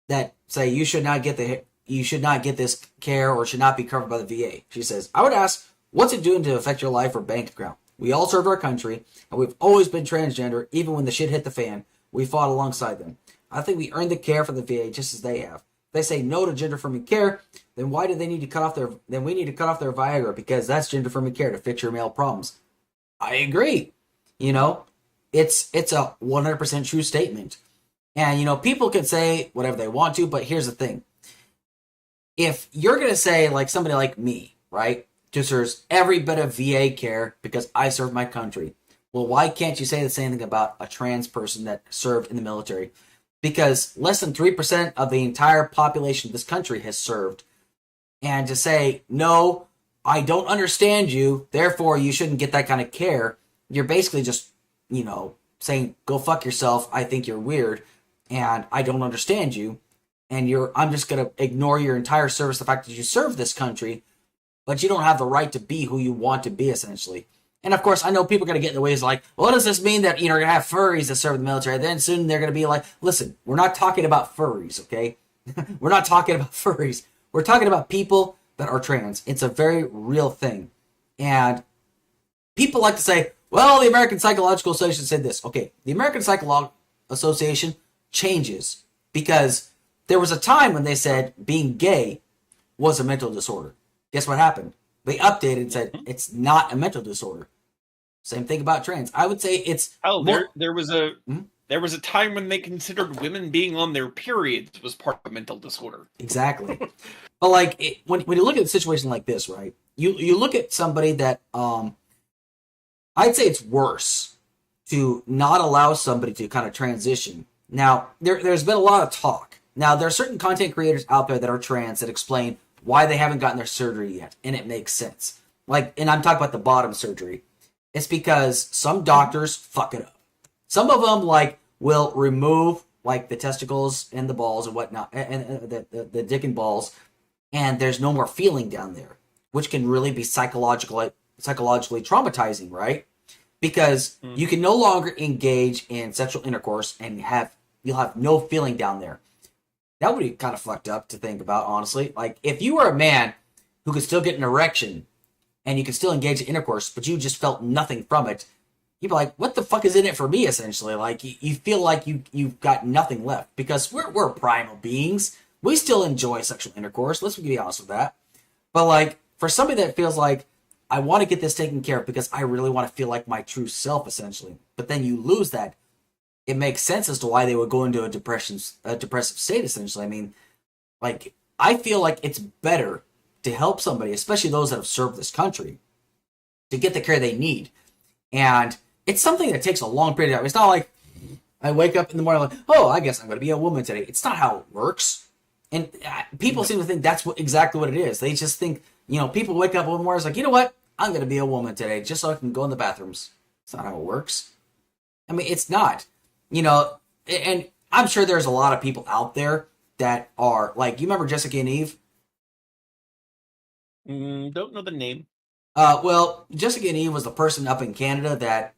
That say you should not get this care or should not be covered by the VA. She says, I would ask, what's it doing to affect your life or bank account? We all served our country, and we've always been transgender. Even when the shit hit the fan, we fought alongside them. I think we earned the care from the VA just as they have. They say no to gender-affirming care, then why do they need to cut off their? Then we need to cut off their Viagra because that's gender-affirming care to fix your male problems. I agree. It's a 100% true statement, and people can say whatever they want to, but here's the thing: if you're going to say, like, somebody like me, right, deserves every bit of VA care because I served my country, well, why can't you say the same thing about a trans person that served in the military? Because less than 3% of the entire population of this country has served. And to say, no, I don't understand you, therefore you shouldn't get that kind of care, you're basically just, saying, go fuck yourself, I think you're weird, and I don't understand you, and I'm just going to ignore your entire service, the fact that you serve this country, but you don't have the right to be who you want to be, essentially. And of course, I know people are going to get in the ways like, well, what does this mean that, you're going to have furries that serve in the military? Then soon they're going to be like, listen, we're not talking about furries, okay? We're not talking about furries. We're talking about people that are trans. It's a very real thing. And people like to say, well, the American Psychological Association said this. Okay, the American Psychological Association changes because there was a time when they said being gay was a mental disorder. Guess what happened? They updated and said it's not a mental disorder. Same thing about trans. I would say it's there was a time when they considered women being on their periods was part of a mental disorder. Exactly. But like when you look at a situation like this, right? You look at somebody that I'd say it's worse to not allow somebody to kind of transition. Now, there's been a lot of talk. Now, there are certain content creators out there that are trans that explain why they haven't gotten their surgery yet, and it makes sense. Like, and I'm talking about the bottom surgery. It's because some doctors fuck it up. Some of them, like, will remove, like, the testicles and the balls and whatnot, and the dick and balls, and there's no more feeling down there, which can really be psychologically traumatizing, right? Because you can no longer engage in sexual intercourse and you'll have no feeling down there. That would be kind of fucked up to think about, honestly. Like, if you were a man who could still get an erection and you could still engage in intercourse, but you just felt nothing from it, you'd be like, what the fuck is in it for me, essentially? Like, you feel like you've got nothing left. Because we're primal beings. We still enjoy sexual intercourse. Let's be honest with that. But, like, for somebody that feels like, I want to get this taken care of because I really want to feel like my true self, essentially. But then you lose that. It makes sense as to why they would go into a depressive state, essentially. I mean, like, I feel like it's better to help somebody, especially those that have served this country, to get the care they need. And it's something that takes a long period of time. It's not like I wake up in the morning like, oh, I guess I'm going to be a woman today. It's not how it works. And people seem to think that's exactly what it is. They just think, people wake up one morning and it's like, you know what? I'm going to be a woman today just so I can go in the bathrooms. It's not how it works. I mean, it's not. And I'm sure there's a lot of people out there that are, like, you remember Jessica and Eve? Don't know the name. Well, Jessica and Eve was the person up in Canada that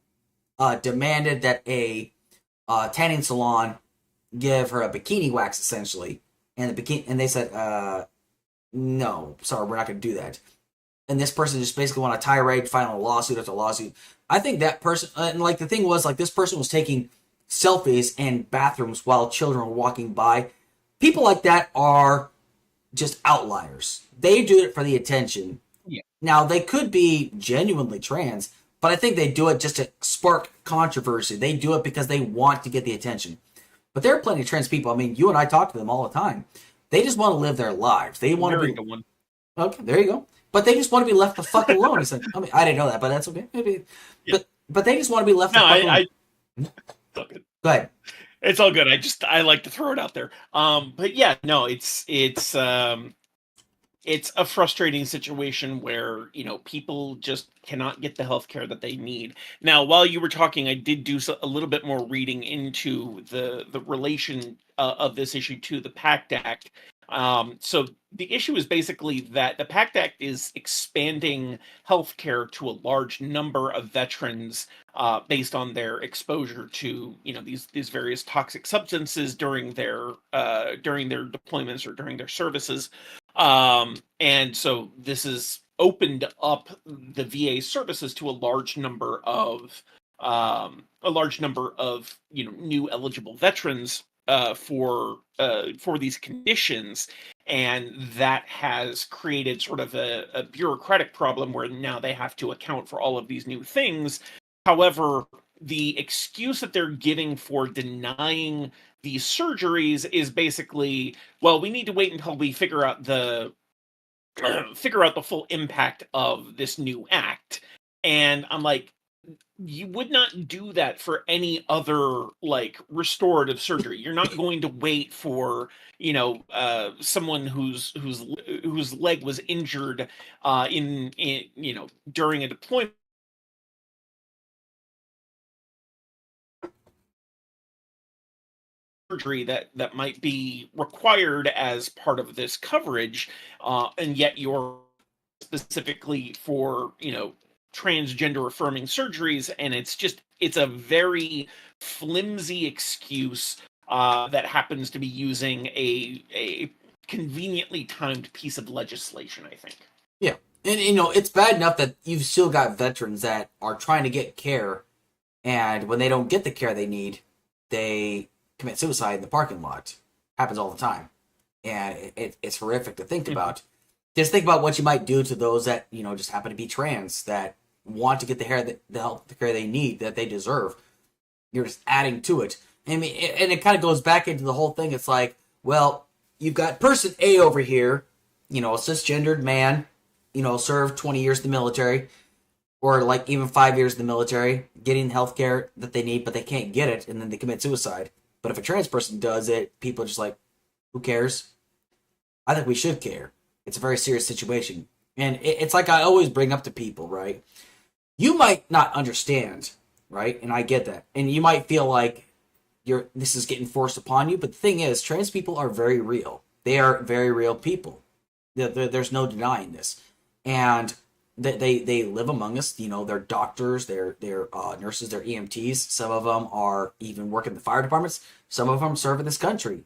demanded that a tanning salon give her a bikini wax, essentially. And they said, no, sorry, we're not going to do that. And this person just basically want a tirade, filing a lawsuit after lawsuit. I think that person, and like the thing was, like, this person was taking selfies in bathrooms while children were walking by. People like that are just outliers. They do it for the attention. Yeah. Now, they could be genuinely trans, but I think they do it just to spark controversy. They do it because they want to get the attention. But there are plenty of trans people. I mean, you and I talk to them all the time. They just want to live their lives. They want to be one. Okay, there you go. But they just want to be left the fuck alone. It's like, I mean, I didn't know that, but that's okay. Maybe. Yeah. But they just want to be left the fuck alone. It's all good. Go ahead. It's all good. I like to throw it out there. But yeah, no, it's a frustrating situation where, people just cannot get the healthcare that they need. Now, while you were talking, I did do a little bit more reading into the relation of this issue to the PACT Act. So the issue is basically that the PACT Act is expanding healthcare to a large number of veterans based on their exposure to, these various toxic substances during their deployments or during their services. And so this has opened up the VA services to a large number of new eligible veterans for these conditions, and that has created sort of a bureaucratic problem where now they have to account for all of these new things. However, the excuse that they're giving for denying these surgeries is basically, well, we need to wait until we figure out the full impact of this new act. And I'm like, you would not do that for any other like restorative surgery. You're not going to wait for, someone whose leg was injured in during a deployment surgery that might be required as part of this coverage, and yet you're specifically for transgender affirming surgeries, and it's a very flimsy excuse that happens to be using a conveniently timed piece of legislation, I think. Yeah. And, it's bad enough that you've still got veterans that are trying to get care, and when they don't get the care they need, they commit suicide in the parking lot. Happens all the time. And it's horrific to think about. Just think about what you might do to those that, just happen to be trans, that want to get the health care they need, that they deserve. You're just adding to it. I mean, and it kind of goes back into the whole thing. It's like, well, you've got person A over here, a cisgendered man, served 20 years in the military, or like even 5 years in the military, getting the health care that they need, but they can't get it, and then they commit suicide. But if a trans person does it, people are just like, who cares? I think we should care. It's a very serious situation. And it's like I always bring up to people, right? You might not understand, right? And I get that. And you might feel like this is getting forced upon you. But the thing is, trans people are very real. They are very real people. There's no denying this. And they live among us. They're doctors, they're nurses, they're EMTs. Some of them are even work in the fire departments. Some of them serve in this country.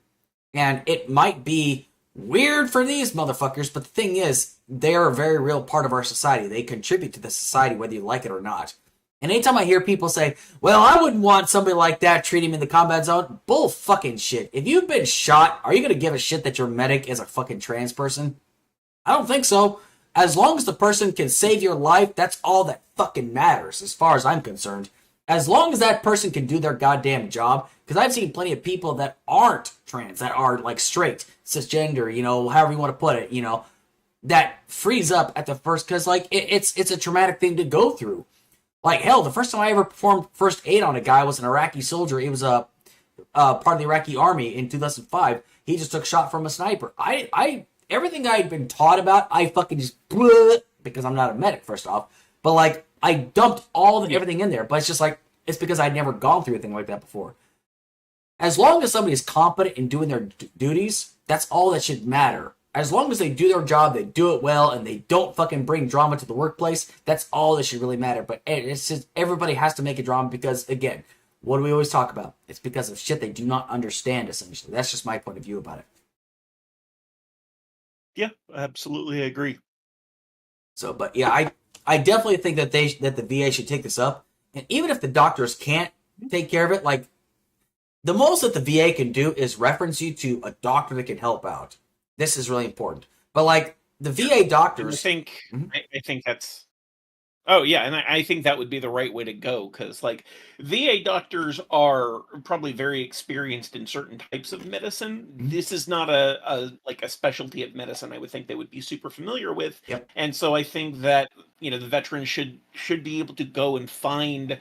And it might be weird for these motherfuckers, but the thing is, they are a very real part of our society. They contribute to the society, whether you like it or not. And anytime I hear people say, well, I wouldn't want somebody like that treating me in the combat zone, bull fucking shit. If you've been shot, are you going to give a shit that your medic is a fucking trans person? I don't think so. As long as the person can save your life, that's all that fucking matters, as far as I'm concerned. As long as that person can do their goddamn job, because I've seen plenty of people that aren't trans, that are like straight, cisgender, however you want to put it, that freeze up at the first, because like it's a traumatic thing to go through. Like hell, the first time I ever performed first aid on a guy was an Iraqi soldier. He was a part of the Iraqi army in 2005. He just took a shot from a sniper. I everything I had been taught about, I fucking just because I'm not a medic, first off. But like I dumped everything in there. But it's just like it's because I'd never gone through anything like that before. As long as somebody is competent in doing their duties, that's all that should matter. As long as they do their job, they do it well, and they don't fucking bring drama to the workplace, that's all that should really matter. But it's just everybody has to make a drama because, again, what do we always talk about? It's because of shit they do not understand, essentially. That's just my point of view about it. Yeah, absolutely agree. So, but yeah, I definitely think that the VA should take this up. And even if the doctors can't take care of it, like, the most that the VA can do is reference you to a doctor that can help out. This is really important. But like the VA doctors, I think that's. Oh yeah, and I think that would be the right way to go, because like VA doctors are probably very experienced in certain types of medicine. This is not a specialty of medicine I would think they would be super familiar with. Yep. And so I think that the veterans should be able to go and find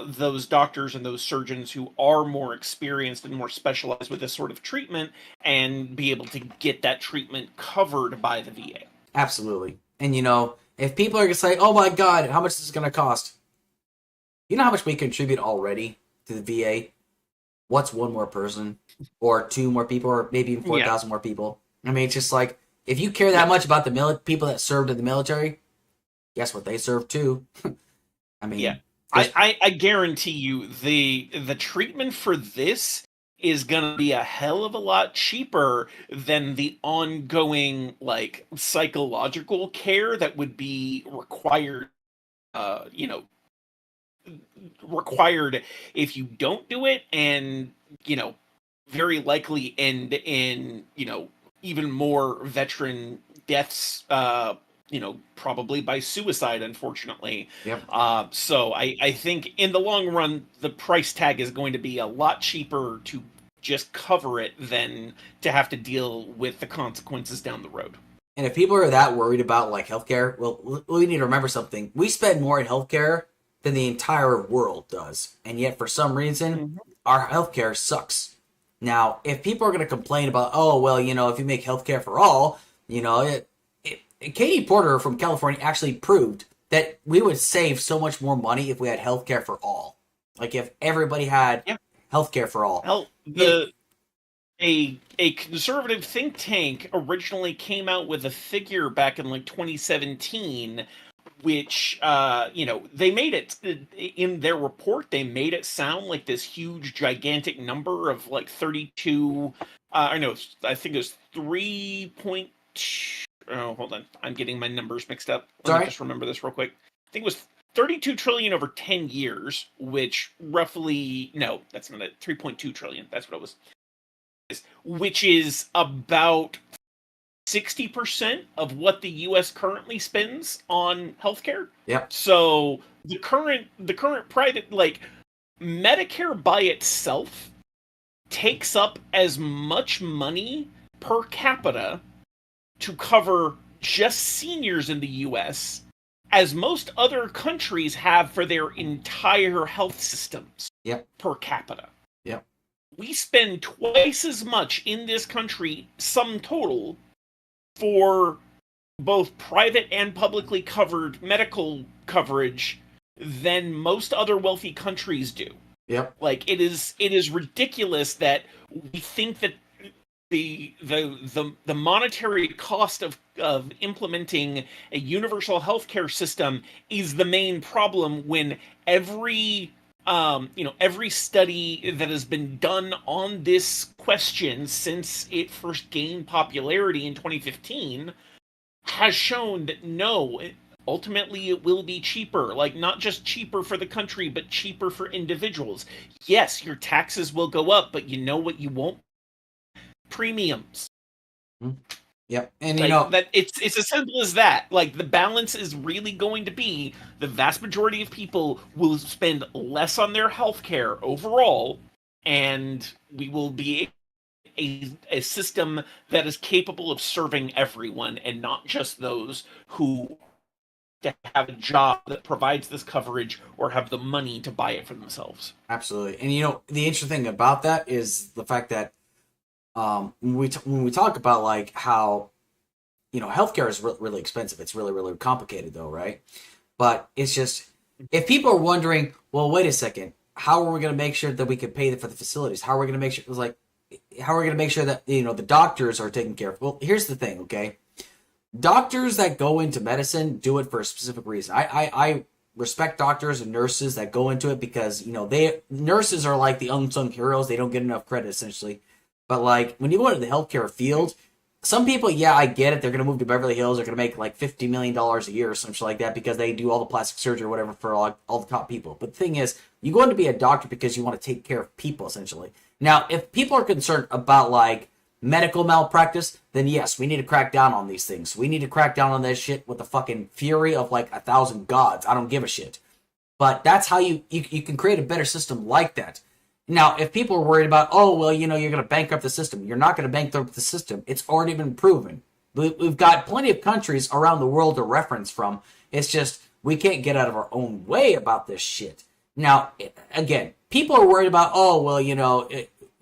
those doctors and those surgeons who are more experienced and more specialized with this sort of treatment, and be able to get that treatment covered by the VA. Absolutely. And if people are going to say, oh my God, how much is this going to cost? You know how much we contribute already to the VA? What's one more person? Or two more people? Or maybe even 4,000 more people? I mean, it's just like, if you care that much about the people that served in the military, guess what? They served too. I mean... Yeah. I guarantee you the treatment for this is going to be a hell of a lot cheaper than the ongoing like psychological care that would be required required if you don't do it, and very likely end in even more veteran deaths probably by suicide, unfortunately. Yep. So I think in the long run, the price tag is going to be a lot cheaper to just cover it than to have to deal with the consequences down the road. And if people are that worried about like healthcare, well, we need to remember something. We spend more in healthcare than the entire world does, and yet for some reason, our healthcare sucks. Now, if people are going to complain about, oh well, if you make healthcare for all, Katie Porter from California actually proved that we would save so much more money if we had healthcare for all. Like if everybody had healthcare for all. Hell, a conservative think tank originally came out with a figure back in like 2017, which they made it in their report. They made it sound like this huge, gigantic number of like 32. I think it was 3.2. Oh, hold on. I'm getting my numbers mixed up. Let me just remember this real quick. I think it was 32 trillion over 10 years, which roughly, no, that's not it. 3.2 trillion. That's what it was. Which is about 60% of what the US currently spends on healthcare. Yep. So the current private, like Medicare by itself takes up as much money per capita to cover just seniors in the US as most other countries have for their entire health systems per capita. Yep. We spend twice as much in this country, sum total, for both private and publicly covered medical coverage than most other wealthy countries do. Yep. Like it is ridiculous that we think that the monetary cost of implementing a universal healthcare system is the main problem when every study that has been done on this question since it first gained popularity in 2015 has shown that no, ultimately it will be cheaper. Like, not just cheaper for the country, but cheaper for individuals. Yes, your taxes will go up, but you know what you won't? Premiums. Yep. And that it's as simple as that. Like, the balance is really going to be the vast majority of people will spend less on their healthcare overall, and we will be a system that is capable of serving everyone and not just those who have a job that provides this coverage or have the money to buy it for themselves. Absolutely. And the interesting thing about that is the fact that when we talk about like how healthcare is really expensive, it's really, really complicated though, right? But it's just, if people are wondering, well, wait a second, how are we going to make sure that we can pay for the facilities? How are we going to make sure how are we going to make sure that the doctors are taken care of? Well, here's the thing, okay? Doctors that go into medicine do it for a specific reason. I respect doctors and nurses that go into it because nurses are like the unsung heroes. They don't get enough credit essentially. But like when you go into the healthcare field, some people, I get it. They're going to move to Beverly Hills. They're going to make like $50 million a year or something like that because they do all the plastic surgery or whatever for all the top people. But the thing is, you go in to be a doctor because you want to take care of people essentially. Now, if people are concerned about like medical malpractice, then yes, we need to crack down on these things. We need to crack down on this shit with the fucking fury of like 1,000 gods. I don't give a shit. But that's how you can create a better system like that. Now, if people are worried about, oh, well, you're going to bankrupt the system. You're not going to bankrupt the system. It's already been proven. We've got plenty of countries around the world to reference from. It's just we can't get out of our own way about this shit. Now, again, people are worried about, oh, well,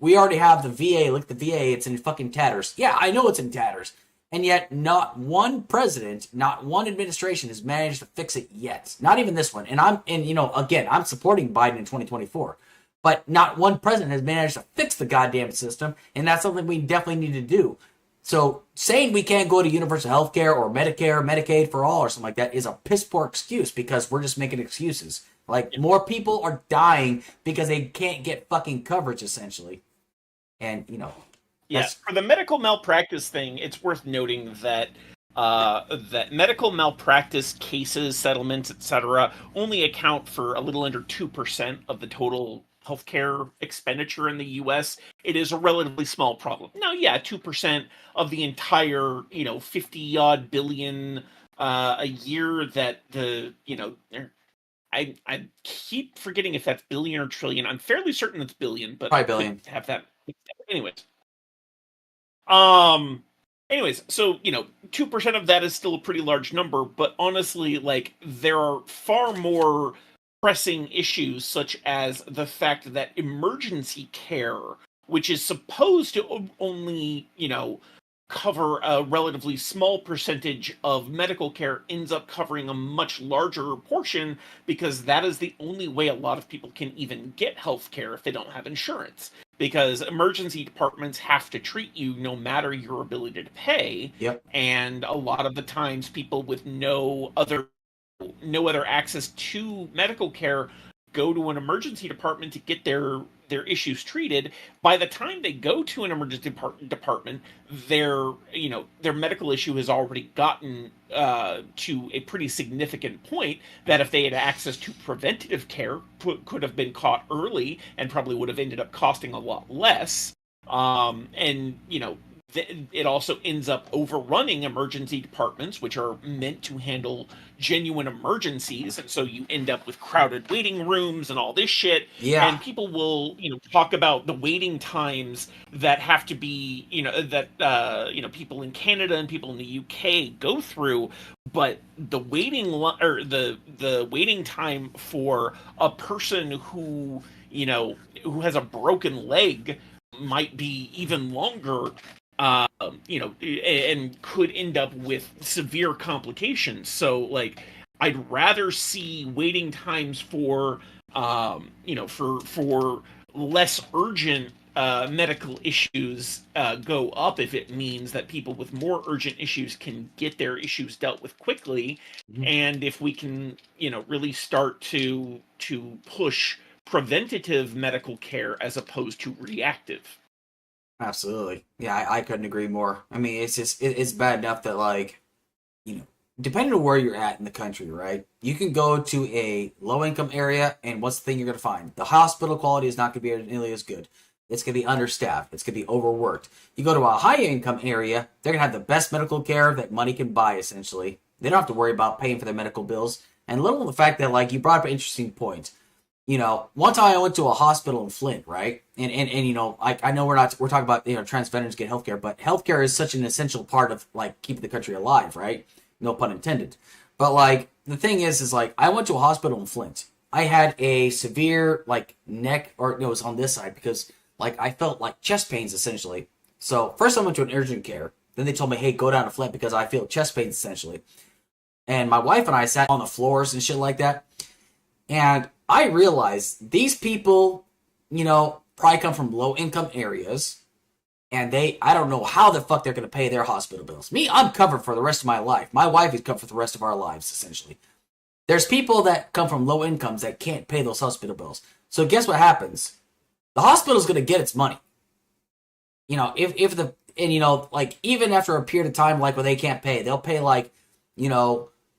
we already have the VA. Look at the VA. It's in fucking tatters. Yeah, I know it's in tatters. And yet not one president, not one administration has managed to fix it yet. Not even this one. And I'm supporting Biden in 2024. But not one president has managed to fix the goddamn system, and that's something we definitely need to do. So saying we can't go to universal health care or Medicare, Medicaid for all or something like that is a piss poor excuse because we're just making excuses. Like, more people are dying because they can't get fucking coverage, essentially. And, for the medical malpractice thing, it's worth noting that that medical malpractice cases, settlements, etc., only account for a little under 2% of the total healthcare expenditure in the U.S. It is a relatively small problem. Now, 2% of the entire, 50-odd billion a year that I keep forgetting if that's billion or trillion. I'm fairly certain it's billion, but Probably I could billion. have that. Anyways, um, so 2% of that is still a pretty large number, but honestly, like there are far more pressing issues, such as the fact that emergency care, which is supposed to only cover a relatively small percentage of medical care, ends up covering a much larger portion because that is the only way a lot of people can even get health care if they don't have insurance. Because emergency departments have to treat you no matter your ability to pay. Yep. And a lot of the times, people with no other access to medical care go to an emergency department to get their issues treated. By the time they go to an emergency department, their medical issue has already gotten to a pretty significant point that if they had access to preventative care, could have been caught early and probably would have ended up costing a lot less. And it also ends up overrunning emergency departments, which are meant to handle genuine emergencies, and so you end up with crowded waiting rooms and all this shit. Yeah. And people will, talk about the waiting times that have to be, people in Canada and people in the UK go through, but the the waiting time for a person who has a broken leg might be even longer, and could end up with severe complications. So, like, I'd rather see waiting times for less urgent medical issues go up if it means that people with more urgent issues can get their issues dealt with quickly, and if we can, really start to push preventative medical care as opposed to reactive. Absolutely. Yeah, I couldn't agree more. I mean, it's just it's bad enough that, like, depending on where you're at in the country, right? You can go to a low income area, and what's the thing you're going to find? The hospital quality is not going to be nearly as good. It's going to be understaffed. It's going to be overworked. You go to a high income area, they're going to have the best medical care that money can buy, essentially. They don't have to worry about paying for their medical bills. And little the fact that, like, you brought up an interesting point. One time I went to a hospital in Flint, right? And I know we're talking about, trans veterans get healthcare, but healthcare is such an essential part of, like, keeping the country alive, right? No pun intended. But, like, the thing is like, I went to a hospital in Flint. I had a severe, like, neck, or it was on this side because, like, I felt like chest pains, essentially. So first I went to an urgent care. Then they told me, hey, go down to Flint because I feel chest pains, essentially. And my wife and I sat on the floors and shit like that. And I realized these people, probably come from low income areas, and I don't know how the fuck they're going to pay their hospital bills. Me, I'm covered for the rest of my life. My wife is covered for the rest of our lives, essentially. There's people that come from low incomes that can't pay those hospital bills. So guess what happens? The hospital's going to get its money. Like, even after a period of time, like, where they can't pay, they'll pay, like,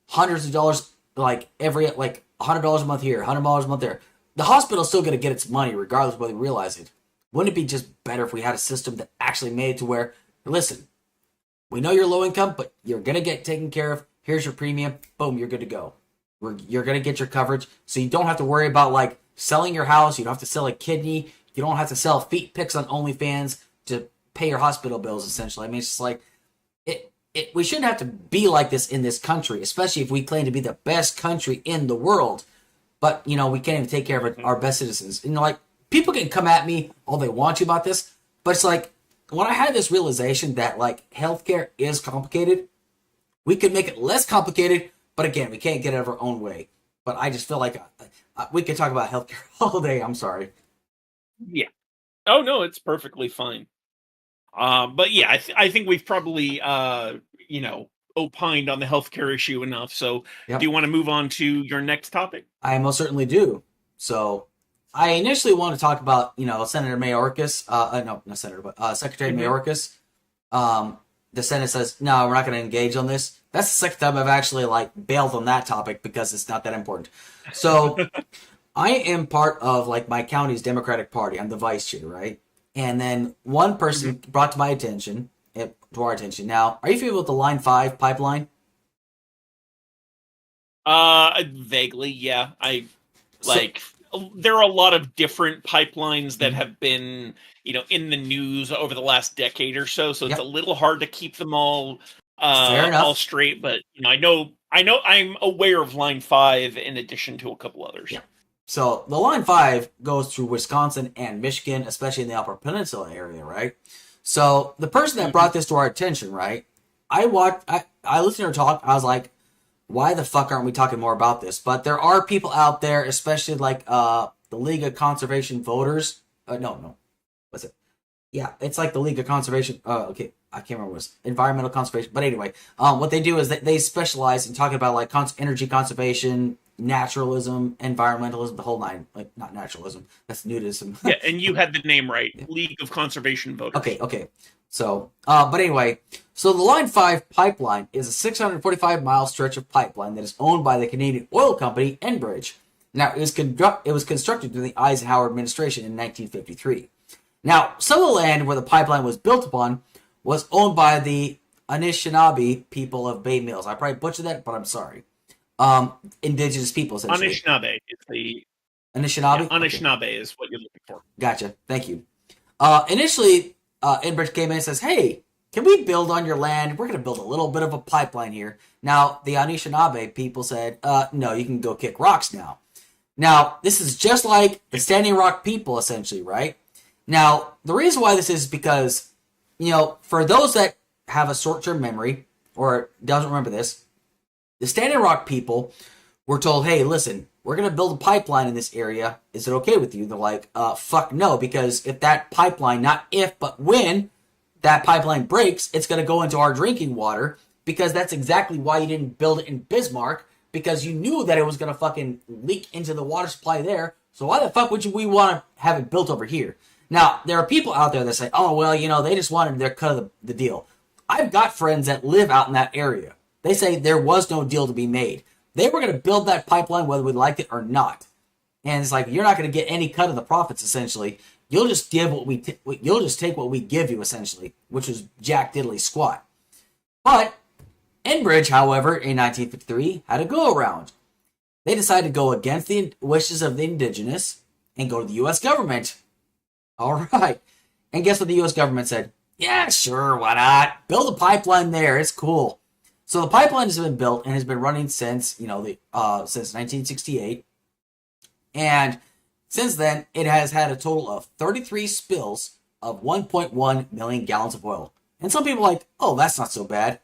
hundreds of dollars, like, like, $100 a month here, $100 a month there. The hospital's still going to get its money regardless of whether they realize it. Wouldn't it be just better if we had a system that actually made it to where, listen, we know you're low income, but you're going to get taken care of. Here's your premium. Boom, you're good to go. You're going to get your coverage. So you don't have to worry about, like, selling your house. You don't have to sell a kidney. You don't have to sell feet pics on OnlyFans to pay your hospital bills, essentially. I mean, it's just like, we shouldn't have to be like this in this country, especially if we claim to be the best country in the world. But, we can't even take care of our best citizens. Like, people can come at me all they want to about this, but it's like, when I had this realization that, like, healthcare is complicated, we could make it less complicated, but again, we can't get out of our own way. But I just feel like we could talk about healthcare all day. I'm sorry. Yeah. Oh, no, it's perfectly fine. But yeah, I think we've probably, opined on the healthcare issue enough. So Yep. do you want to move on to your next topic? I most certainly do. So I initially want to talk about, Senator Mayorkas. No, not Senator, but Secretary Mayorkas. The Senate says, no, we're not going to engage on this. That's the second time I've actually, like, bailed on that topic because it's not that important. So I am part of, like, my county's Democratic Party. I'm the vice chair, right? And then one person brought to our attention. Now, are you familiar with the Line 5 pipeline? Vaguely, yeah. So, Like there are a lot of different pipelines that mhm, have been, in the news over the last decade or so. So it's a yep, little hard to keep them fair all enough. straight. But I know, I'm aware of Line 5 in addition to a couple others. Yep. So the Line 5 goes through Wisconsin and Michigan, especially in the Upper Peninsula area, right? So the person that Hmm. brought this to our attention, right? I listened to her talk. I was like, why the fuck aren't we talking more about this? But there are people out there, especially like the League of Conservation Voters. No, what's it? Yeah, it's like the League of Conservation. Okay, I can't remember what it was. Environmental conservation. But anyway, what they do is that they specialize in talking about like energy conservation, naturalism, environmentalism, the whole nine. Like not naturalism, that's nudism. Yeah, and you had the name right. Yeah. League of Conservation Okay, Voters. okay. So, but anyway, so the Line 5 pipeline is a 645-mile stretch of pipeline that is owned by the Canadian oil company Enbridge. Now, it was constructed during the Eisenhower administration in 1953. Now, some of the land where the pipeline was built upon was owned by the Anishinaabe people of Bay Mills. I probably butchered that, but I'm sorry. Indigenous people, essentially. Anishinaabe is the Yeah, Anishinaabe? Okay, Anishinaabe is what you're looking for. gotcha. Thank you. Initially, Enbridge came in and says, hey, can we build on your land? We're going to build a little bit of a pipeline here. Now, the Anishinaabe people said, no, you can go kick rocks now. Now, this is just like the Standing Rock people, essentially, right? Now, the reason why this is because, for those that have a short-term memory or doesn't remember this, the Standing Rock people were told, hey, listen, we're going to build a pipeline in this area. Is it okay with you? They're like, fuck no, because if that pipeline, not if, but when that pipeline breaks, it's going to go into our drinking water because that's exactly why you didn't build it in Bismarck because you knew that it was going to fucking leak into the water supply there. So why the fuck would we want to have it built over here? Now, there are people out there that say, oh, well, they just wanted their cut of the deal. I've got friends that live out in that area. They say there was no deal to be made. They were going to build that pipeline whether we liked it or not. And it's like, you're not going to get any cut of the profits, essentially. You'll just give you'll just take what we give you, essentially, which was jack diddly squat. But Enbridge, however, in 1953, had a go around. They decided to go against the wishes of the indigenous and go to the U.S. government. All right. And guess what the U.S. government said? Yeah, sure, why not? Build a pipeline there. It's cool. So the pipeline has been built and has been running since, since 1968. And since then, it has had a total of 33 spills of 1.1 million gallons of oil. And some people are like, oh, that's not so bad.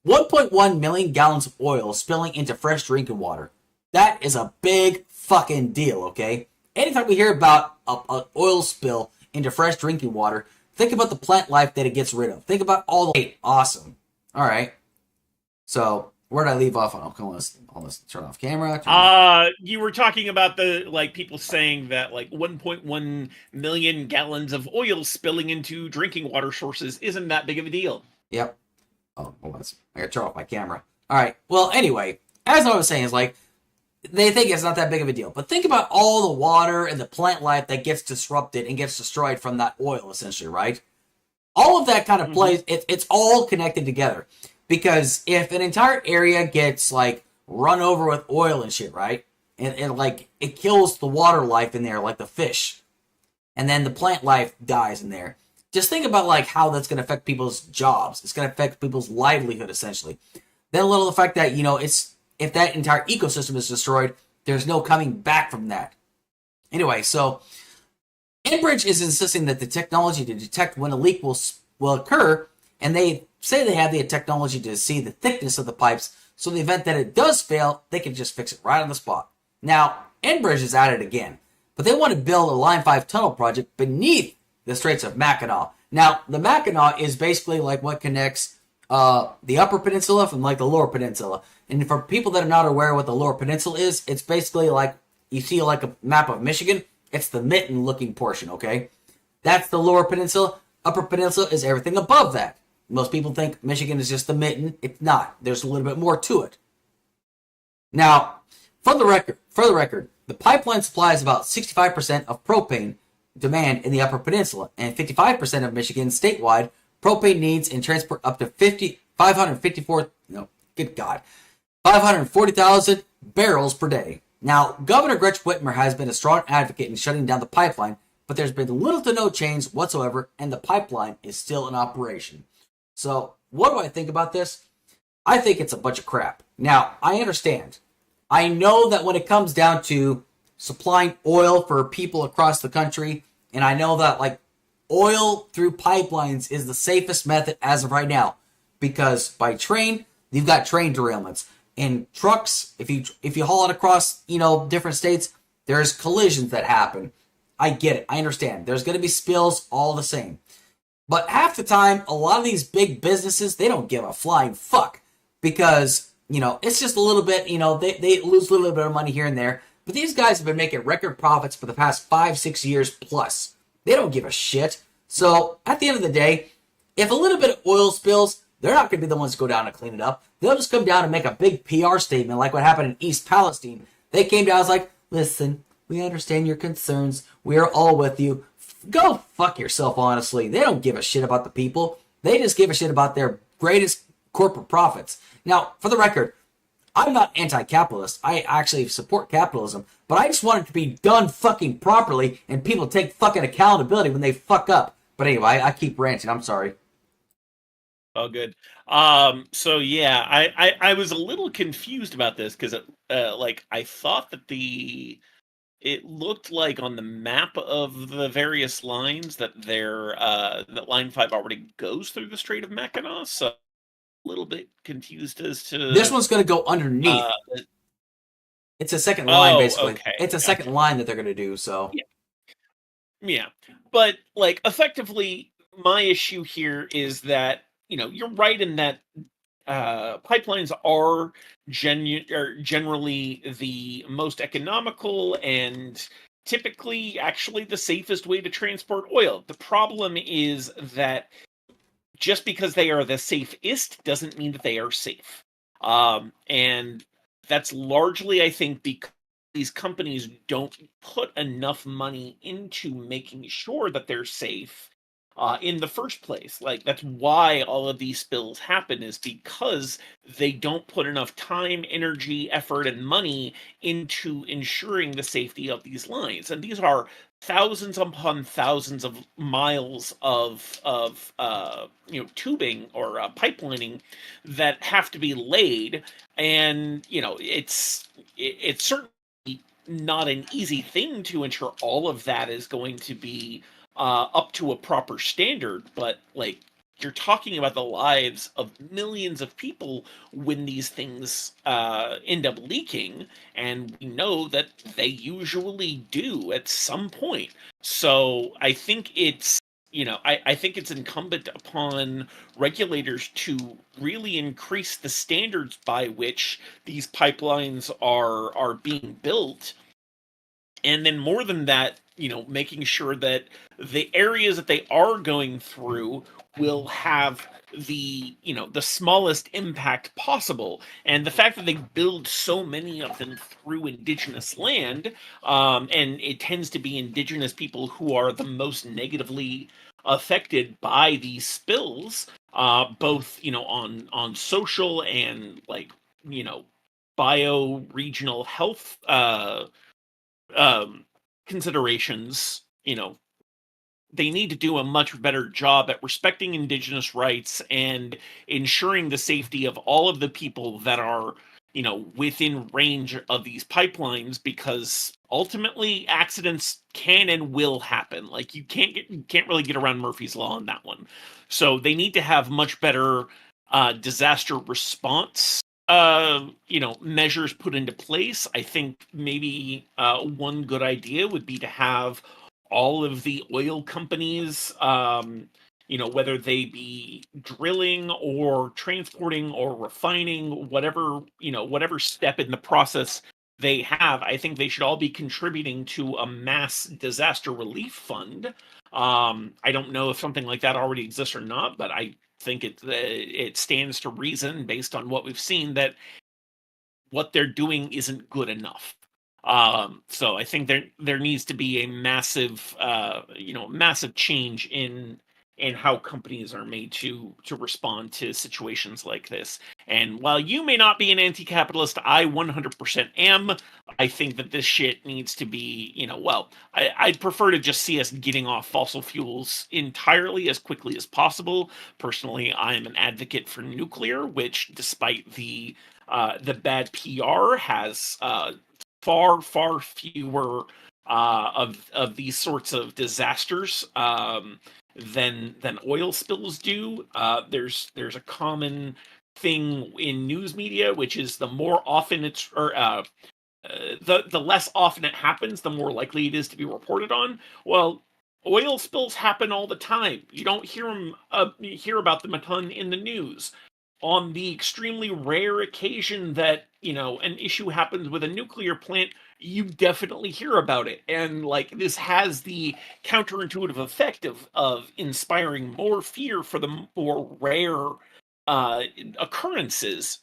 1.1 million gallons of oil spilling into fresh drinking water. That is a big fucking deal, okay? Anytime we hear about an oil spill into fresh drinking water, think about the plant life that it gets rid of. Think about all the... Hey, awesome. All right. So, where did I leave off on? Let's turn off camera. You were talking about the people saying that 1.1 million gallons of oil spilling into drinking water sources isn't that big of a deal. Yep. Oh, hold on. I gotta turn off my camera. All right. Well, anyway, as I was saying, is they think it's not that big of a deal, but think about all the water and the plant life that gets disrupted and gets destroyed from that oil, essentially, right? All of that kind of plays. It's all connected together. Because if an entire area gets run over with oil and shit, right? And it kills the water life in there, like the fish. And then the plant life dies in there. Just think about how that's going to affect people's jobs. It's going to affect people's livelihood, essentially. Then a little the fact that, if that entire ecosystem is destroyed, there's no coming back from that. Anyway, so Enbridge is insisting that the technology to detect when a leak will occur, and they say they have the technology to see the thickness of the pipes, so in the event that it does fail, they can just fix it right on the spot. Now, Enbridge is at it again, but they want to build a Line 5 tunnel project beneath the Straits of Mackinac. Now, the Mackinac is basically what connects the Upper Peninsula from the Lower Peninsula. And for people that are not aware what the Lower Peninsula is, it's basically you see a map of Michigan. It's the mitten-looking portion, okay? That's the Lower Peninsula. Upper Peninsula is everything above that. Most people think Michigan is just the mitten. It's not. There's a little bit more to it. Now, for the record, the pipeline supplies about 65% of propane demand in the Upper Peninsula, and 55% of Michigan's statewide propane needs and transport up to 554. No, good God. 540,000 barrels per day. Now, Governor Gretchen Whitmer has been a strong advocate in shutting down the pipeline, but there's been little to no change whatsoever, and the pipeline is still in operation. So, what do I think about this? I think it's a bunch of crap. Now, I understand. I know that when it comes down to supplying oil for people across the country, and I know that like oil through pipelines is the safest method as of right now, because by train you've got train derailments. In trucks, if you haul it across different states, there's collisions that happen. I get it. I understand. There's going to be spills all the same. But half the time, a lot of these big businesses, they don't give a flying fuck because, it's just a little bit, they lose a little bit of money here and there. But these guys have been making record profits for the past 5-6 years plus. They don't give a shit. So at the end of the day, if a little bit of oil spills, they're not going to be the ones to go down and clean it up. They'll just come down and make a big PR statement like what happened in East Palestine. They came down and was like, listen, we understand your concerns. We are all with you. Go fuck yourself, honestly. They don't give a shit about the people. They just give a shit about their greatest corporate profits. Now, for the record, I'm not anti-capitalist. I actually support capitalism, but I just want it to be done fucking properly and people take fucking accountability when they fuck up. But anyway, I keep ranting. I'm sorry. Oh, good. So yeah, I was a little confused about this because like I thought that it looked like on the map of the various lines that that line 5 already goes through the Strait of Mackinac. So a little bit confused as to This one's going to go underneath. It's a second line, basically. Okay. It's a second line that they're going to do, so. Yeah. But, like, effectively, my issue here is that, you're right in that pipelines are generally the most economical and typically actually the safest way to transport oil. The problem is that just because they are the safest doesn't mean that they are safe. And that's largely, I think, because these companies don't put enough money into making sure that they're safe in the first place. Like, that's why all of these spills happen, is because they don't put enough time, energy, effort, and money into ensuring the safety of these lines. And these are thousands upon thousands of miles of tubing or pipelining that have to be laid, and it's certainly not an easy thing to ensure all of that is going to be up to a proper standard, but like, you're talking about the lives of millions of people when these things end up leaking, and we know that they usually do at some point. So I think I think it's incumbent upon regulators to really increase the standards by which these pipelines are being built, and then more than that, making sure that the areas that they are going through will have the smallest impact possible. And the fact that they build so many of them through indigenous land, and it tends to be indigenous people who are the most negatively affected by these spills, both on social and like bio-regional health considerations. They need to do a much better job at respecting indigenous rights and ensuring the safety of all of the people that are within range of these pipelines, because ultimately accidents can and will happen. Like, you can't really get around Murphy's Law on that one. So they need to have much better disaster response measures put into place. I think maybe one good idea would be to have all of the oil companies, whether they be drilling or transporting or refining, whatever step in the process they have, I think they should all be contributing to a mass disaster relief fund. I don't know if something like that already exists or not, but I think it stands to reason, based on what we've seen, that what they're doing isn't good enough. So I think there needs to be a massive change in in how companies are made to respond to situations like this. And while you may not be an anti-capitalist, I 100% am. I think that this shit needs to be, I'd prefer to just see us getting off fossil fuels entirely as quickly as possible. Personally, I am an advocate for nuclear, which, despite the bad PR, has far fewer of these sorts of disasters than oil spills do. There's a common thing in news media, which is the more often the less often it happens, the more likely it is to be reported on. Well, oil spills happen all the time. You don't hear about them a ton in the news. On the extremely rare occasion that an issue happens with a nuclear plant, you definitely hear about it. And like, this has the counterintuitive effect of inspiring more fear for the more rare occurrences,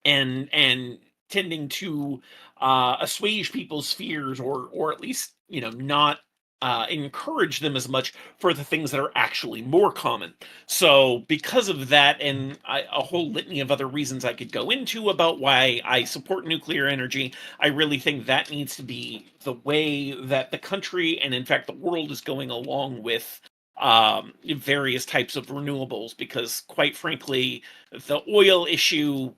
and tending to assuage people's fears, or at least not encourage them as much for the things that are actually more common. So because of that, and a whole litany of other reasons I could go into about why I support nuclear energy, I really think that needs to be the way that the country, and in fact the world, is going along with various types of renewables. Because quite frankly, the oil issue,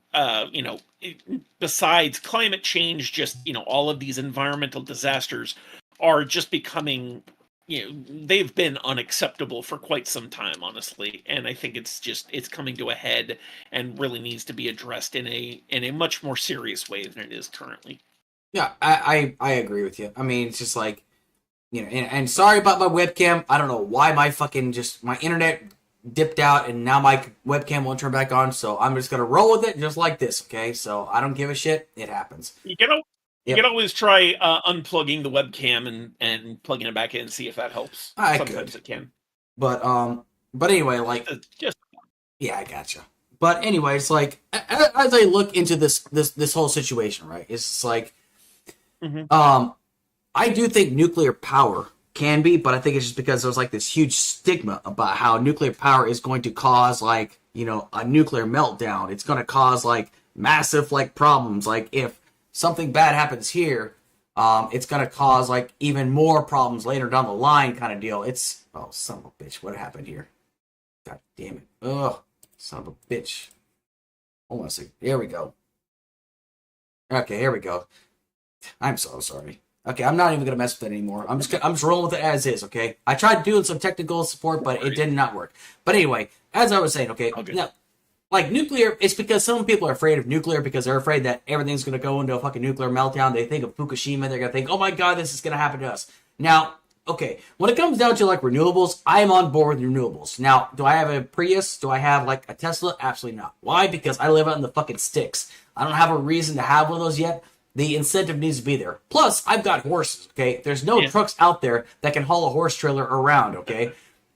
besides climate change, just all of these environmental disasters are just becoming, they've been unacceptable for quite some time, honestly. And I think it's coming to a head and really needs to be addressed in a much more serious way than it is currently. Yeah, I agree with you. I mean, it's just like, and sorry about my webcam. I don't know why my internet dipped out and now my webcam won't turn back on. So I'm just going to roll with it just like this. Okay. So I don't give a shit. It happens. You can always try unplugging the webcam and plugging it back in and see if that helps. Sometimes it can. But anyway, like, yeah, I gotcha. But anyways, like, as I look into this whole situation, right, it's just like, I do think nuclear power can be, but I think it's just because there's like this huge stigma about how nuclear power is going to cause, like, a nuclear meltdown. It's going to cause like massive like problems. Like, if something bad happens here, it's going to cause like even more problems later down the line, kind of deal. It's, oh, son of a bitch, what happened here? God damn it. Ugh, son of a bitch. Hold on a second. Here we go. Okay, here we go. I'm so sorry. Okay, I'm not even gonna mess with it anymore. I'm just rolling with it as is. Okay, I tried doing some technical support, but it did not work. But anyway, as I was saying, okay, now, like, nuclear, it's because some people are afraid of nuclear because they're afraid that everything's gonna go into a fucking nuclear meltdown. They think of Fukushima. They're gonna think, oh my god, this is gonna happen to us. Now, okay, when it comes down to like renewables, I am on board with renewables. Now, do I have a Prius? Do I have like a Tesla? Absolutely not. Why? Because I live out in the fucking sticks. I don't have a reason to have one of those yet. The incentive needs to be there. Plus, I've got horses, okay? There's no trucks out there that can haul a horse trailer around, okay?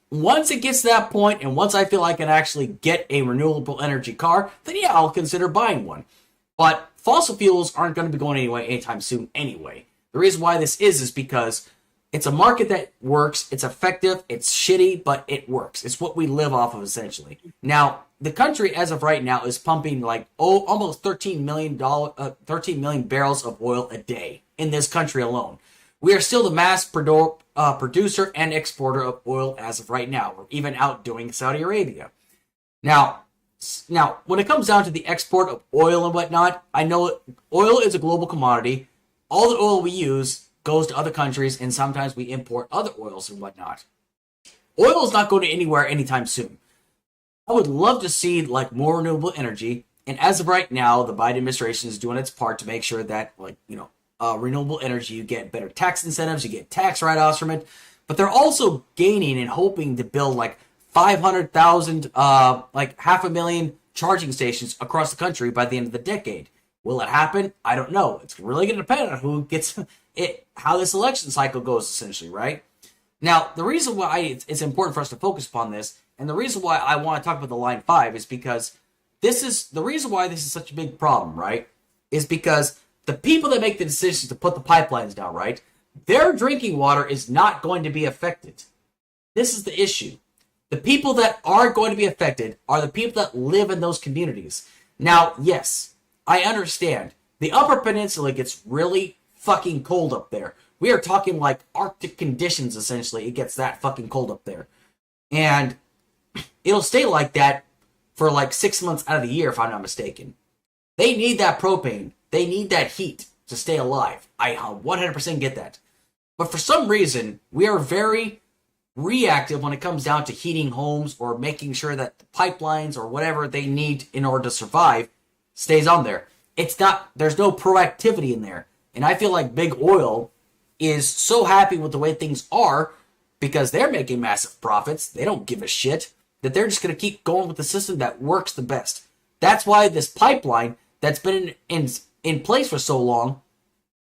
Once it gets to that point, and once I feel I can actually get a renewable energy car, then yeah, I'll consider buying one. But fossil fuels aren't going to be going anyway anytime soon anyway. The reason why this is because it's a market that works, it's effective, it's shitty, but it works. It's what we live off of, essentially. Now, the country, as of right now, is pumping like almost 13 million barrels of oil a day in this country alone. We are still the mass producer and exporter of oil as of right now. We're even outdoing Saudi Arabia. Now, when it comes down to the export of oil and whatnot, I know oil is a global commodity. All the oil we use goes to other countries, and sometimes we import other oils and whatnot. Oil is not going anywhere anytime soon. I would love to see like more renewable energy, and as of right now, the Biden administration is doing its part to make sure that, like, renewable energy, you get better tax incentives, you get tax write-offs from it, but they're also gaining and hoping to build like 500,000, like 500,000 charging stations across the country by the end of the decade. Will it happen? I don't know. It's really going to depend on who gets it, how this election cycle goes, essentially, right? Now, the reason why it's important for us to focus upon this, and the reason why I want to talk about the Line 5 is because the reason why this is such a big problem, right? Is because the people that make the decisions to put the pipelines down, right? Their drinking water is not going to be affected. This is the issue. The people that are going to be affected are the people that live in those communities. Now, yes, I understand. The Upper Peninsula gets really fucking cold up there. We are talking like Arctic conditions, essentially. It gets that fucking cold up there. And it'll stay like that for like 6 months out of the year, if I'm not mistaken. They need that propane. They need that heat to stay alive. I 100% get that. But for some reason, we are very reactive when it comes down to heating homes or making sure that the pipelines or whatever they need in order to survive stays on there. It's not, there's no proactivity in there. And I feel like Big Oil is so happy with the way things are because they're making massive profits. They don't give a shit that they're just going to keep going with the system that works the best. That's why this pipeline that's been in place for so long,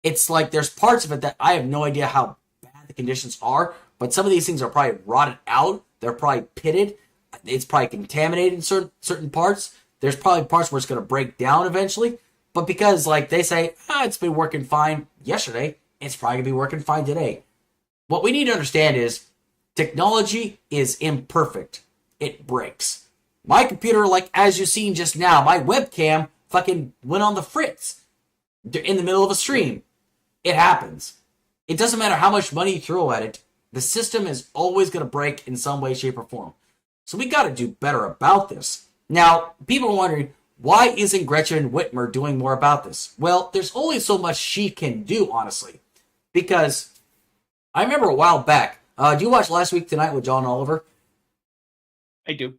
it's like there's parts of it that I have no idea how bad the conditions are, but some of these things are probably rotted out. They're probably pitted. It's probably contaminated in certain parts. There's probably parts where it's going to break down eventually. But because, like, they say, it's been working fine yesterday, it's probably going to be working fine today. What we need to understand is technology is imperfect. It breaks. My computer, like, as you've seen just now, my webcam fucking went on the fritz in the middle of a stream. It happens. It doesn't matter how much money you throw at it. The system is always going to break in some way, shape, or form. So we got to do better about this. Now, people are wondering, why isn't Gretchen Whitmer doing more about this? Well, there's only so much she can do, honestly. Because I remember a while back, do you watch Last Week Tonight with John Oliver? I do.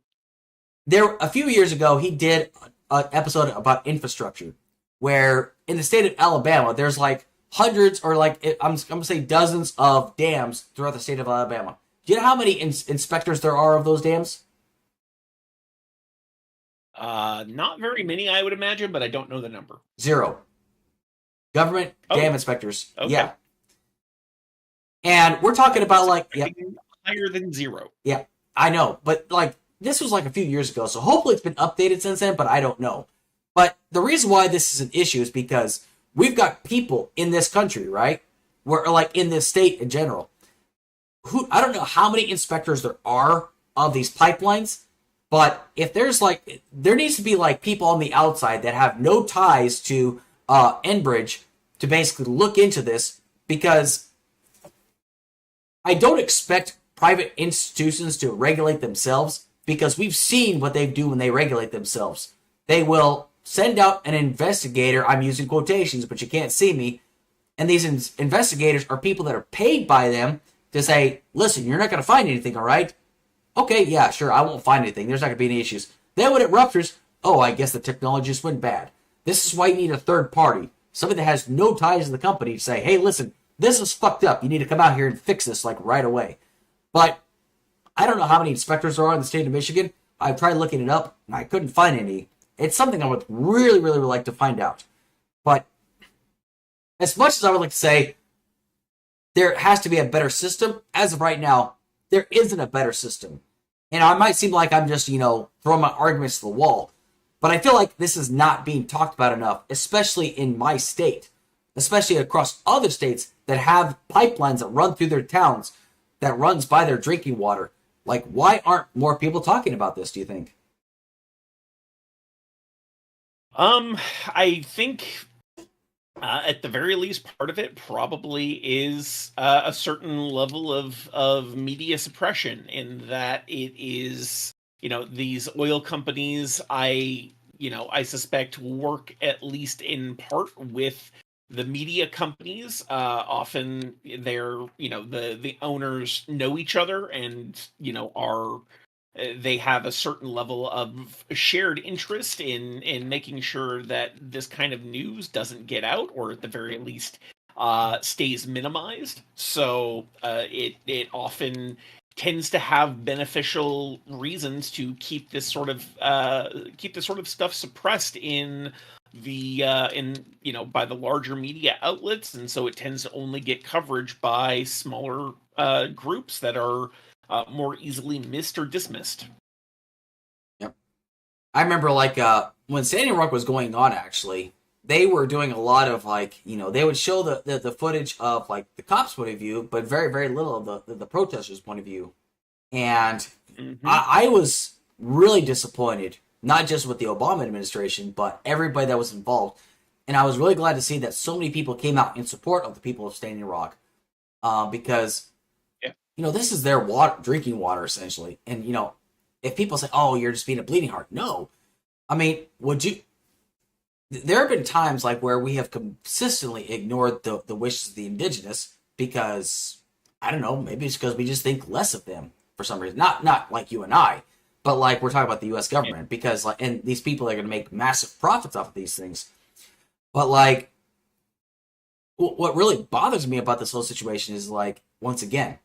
A few years ago, he did an episode about infrastructure, where in the state of Alabama, there's like hundreds or like, I'm going to say dozens of dams throughout the state of Alabama. Do you know how many inspectors there are of those dams? Not very many, I would imagine, but I don't know the number. 0. Government dam inspectors. Okay. Yeah. And we're talking about like higher than 0. Yeah, I know, but like this was like a few years ago, so hopefully it's been updated since then, but I don't know. But the reason why this is an issue is because we've got people in this country, right? Or like in this state in general, who I don't know how many inspectors there are of these pipelines, but if there's like, there needs to be like people on the outside that have no ties to Enbridge to basically look into this, because I don't expect private institutions to regulate themselves, because we've seen what they do when they regulate themselves. They will send out an investigator, I'm using quotations, but you can't see me, and these investigators are people that are paid by them to say, listen, you're not going to find anything, all right? Okay, yeah, sure, I won't find anything. There's not going to be any issues. Then when it ruptures, I guess the technology just went bad. This is why you need a third party, somebody that has no ties to the company, to say, hey, listen, this is fucked up. You need to come out here and fix this like right away. But I don't know how many inspectors there are in the state of Michigan. I've tried looking it up, and I couldn't find any. It's something I would really, really like to find out. But as much as I would like to say there has to be a better system, as of right now, there isn't a better system. And I might seem like I'm just, throwing my arguments to the wall. But I feel like this is not being talked about enough, especially in my state, especially across other states that have pipelines that run through their towns, that runs by their drinking water. Like, why aren't more people talking about this, do you think? I think at the very least, part of it probably is a certain level of media suppression, in that it is, these oil companies, I suspect work at least in part with the media companies. Often they're, the owners know each other and, they have a certain level of shared interest in making sure that this kind of news doesn't get out, or at the very least stays minimized. So it often tends to have beneficial reasons to keep this sort of stuff suppressed in the by the larger media outlets, and so it tends to only get coverage by smaller groups that are more easily missed or dismissed. Yep. I remember when Standing Rock was going on, actually, they were doing a lot of they would show the footage of the cops' point of view, but very, very little of the protesters' point of view. And Mm-hmm. I was really disappointed, not just with the Obama administration, but everybody that was involved. And I was really glad to see that so many people came out in support of the people of Standing Rock, because Yeah. this is their water, drinking water, essentially. And if people say, "Oh, you're just being a bleeding heart," no. I mean, would you? There have been times like where we have consistently ignored the wishes of the indigenous because I don't know, maybe it's because we just think less of them for some reason. Not like you and I, but like we're talking about the U.S. Yeah. government, because like, and these people are going to make massive profits off of these things. But like, what really bothers me about this whole situation is like, once again,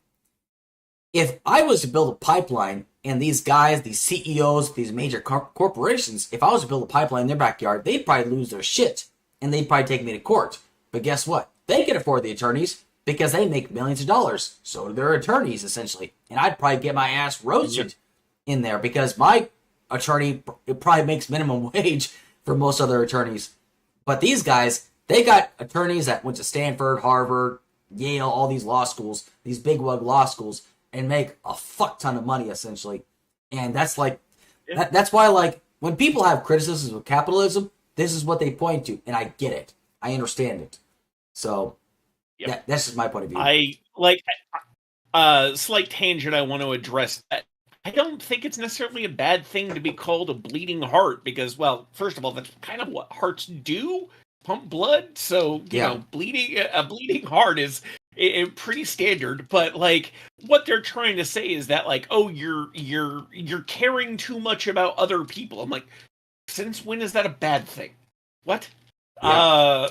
if I was to build a pipeline and these guys, these CEOs, these major corporations, if I was to build a pipeline in their backyard, they'd probably lose their shit and they'd probably take me to court. But guess what? They can afford the attorneys because they make millions of dollars. So do their attorneys, essentially. And I'd probably get my ass roasted in there because my attorney probably makes minimum wage for most other attorneys. But these guys, they got attorneys that went to Stanford, Harvard, Yale, all these law schools, these bigwig law schools, and make a fuck ton of money, essentially. And that's like, that's why, like, when people have criticisms of capitalism, this is what they point to, and I get it. I understand it. So, that's just my point of view. I like slight tangent I want to address. I don't think it's necessarily a bad thing to be called a bleeding heart because, well, first of all, that's kind of what hearts do, pump blood. So, you know, a bleeding heart is pretty standard. But like, what they're trying to say is that, like, oh, you're caring too much about other people. I'm like, since when is that a bad thing? What? Yeah.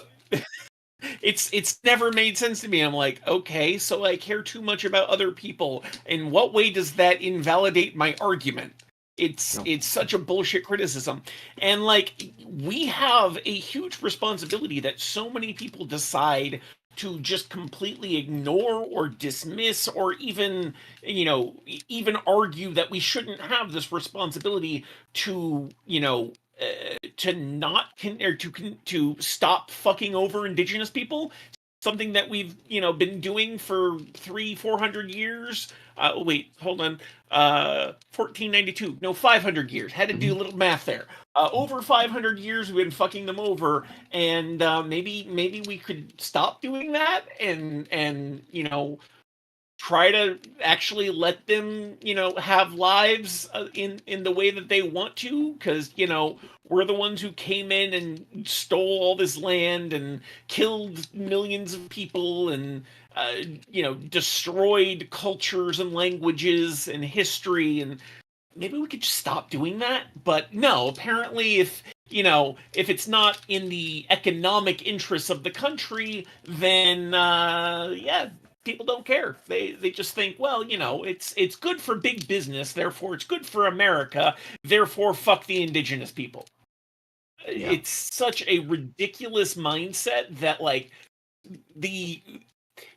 It's never made sense to me. I'm like, okay, so I care too much about other people. In what way does that invalidate my argument? It's such a bullshit criticism. And like, we have a huge responsibility that so many people decide to just completely ignore or dismiss or even, even argue that we shouldn't have this responsibility to, to not or to stop fucking over indigenous people, something that we've been doing for 400 years. Wait, hold on. 1492, no, 500 years. Had to do a little math there. Over 500 years we've been fucking them over, and maybe we could stop doing that and try to actually let them, have lives in the way that they want to, because, we're the ones who came in and stole all this land and killed millions of people and, destroyed cultures and languages and history, and maybe we could just stop doing that. But no, apparently if it's not in the economic interests of the country, then, people don't care. They just think, well, it's good for big business, therefore it's good for America, therefore fuck the indigenous people. Yeah. It's such a ridiculous mindset that, like,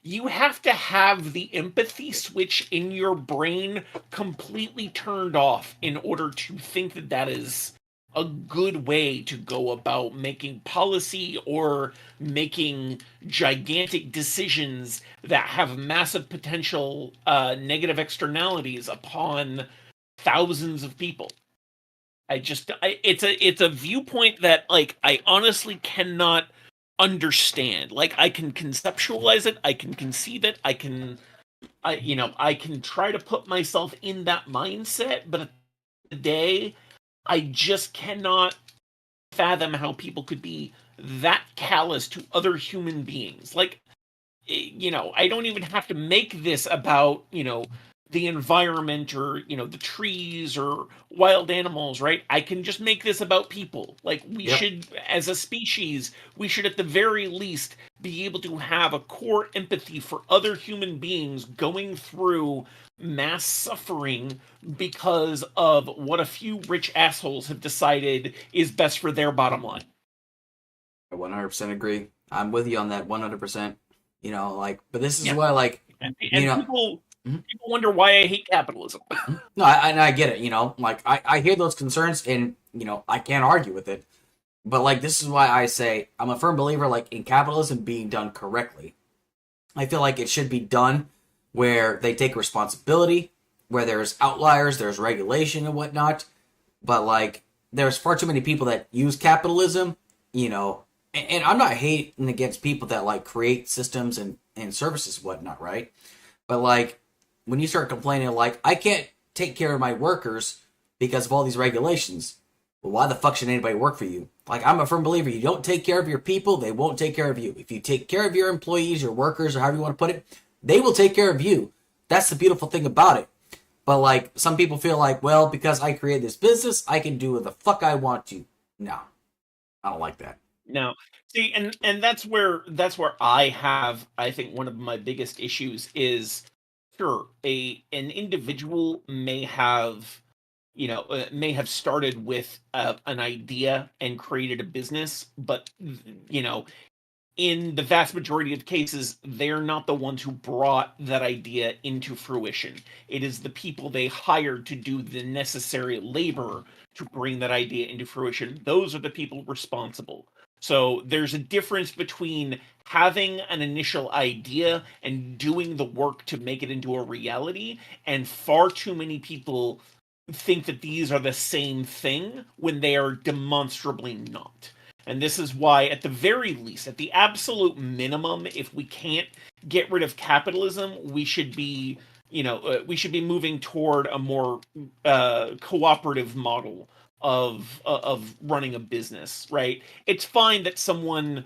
you have to have the empathy switch in your brain completely turned off in order to think that that is a good way to go about making policy or making gigantic decisions that have massive potential negative externalities upon thousands of people. It's a viewpoint that, like, I honestly cannot understand. Like, I can conceptualize it, I can conceive it, I can try to put myself in that mindset, but at the end of the day, I just cannot fathom how people could be that callous to other human beings. Like, I don't even have to make this about, the environment or, the trees or wild animals, right? I can just make this about people. Like, we should, as a species, we should at the very least be able to have a core empathy for other human beings going through mass suffering because of what a few rich assholes have decided is best for their bottom line. I 100% agree. I'm with you on that 100%. But this is why, like, and people wonder why I hate capitalism. No, I get it. Like, I hear those concerns, and I can't argue with it. But like, this is why I say I'm a firm believer, like, in capitalism being done correctly. I feel like it should be done where they take responsibility where there's outliers, there's regulation and whatnot, but like there's far too many people that use capitalism, and I'm not hating against people that like create systems and services and whatnot, right? But like when you start complaining like I can't take care of my workers because of all these regulations, well, why the fuck should anybody work for you? Like I'm a firm believer, you don't take care of your people, they won't take care of you. If you take care of your employees, your workers, or however you want to put it, they will take care of you. That's the beautiful thing about it. But like some people feel like, well, because I created this business, I can do what the fuck I want to. No, I don't like that. No. See, and that's where I think one of my biggest issues is, sure, an individual may have started with an idea and created a business, but you know in the vast majority of cases, they're not the ones who brought that idea into fruition. It is the people they hired to do the necessary labor to bring that idea into fruition. Those are the people responsible. So there's a difference between having an initial idea and doing the work to make it into a reality, and far too many people think that these are the same thing when they are demonstrably not. And this is why, at the very least, at the absolute minimum, if we can't get rid of capitalism, we should be, moving toward a more cooperative model of running a business. Right? It's fine that someone,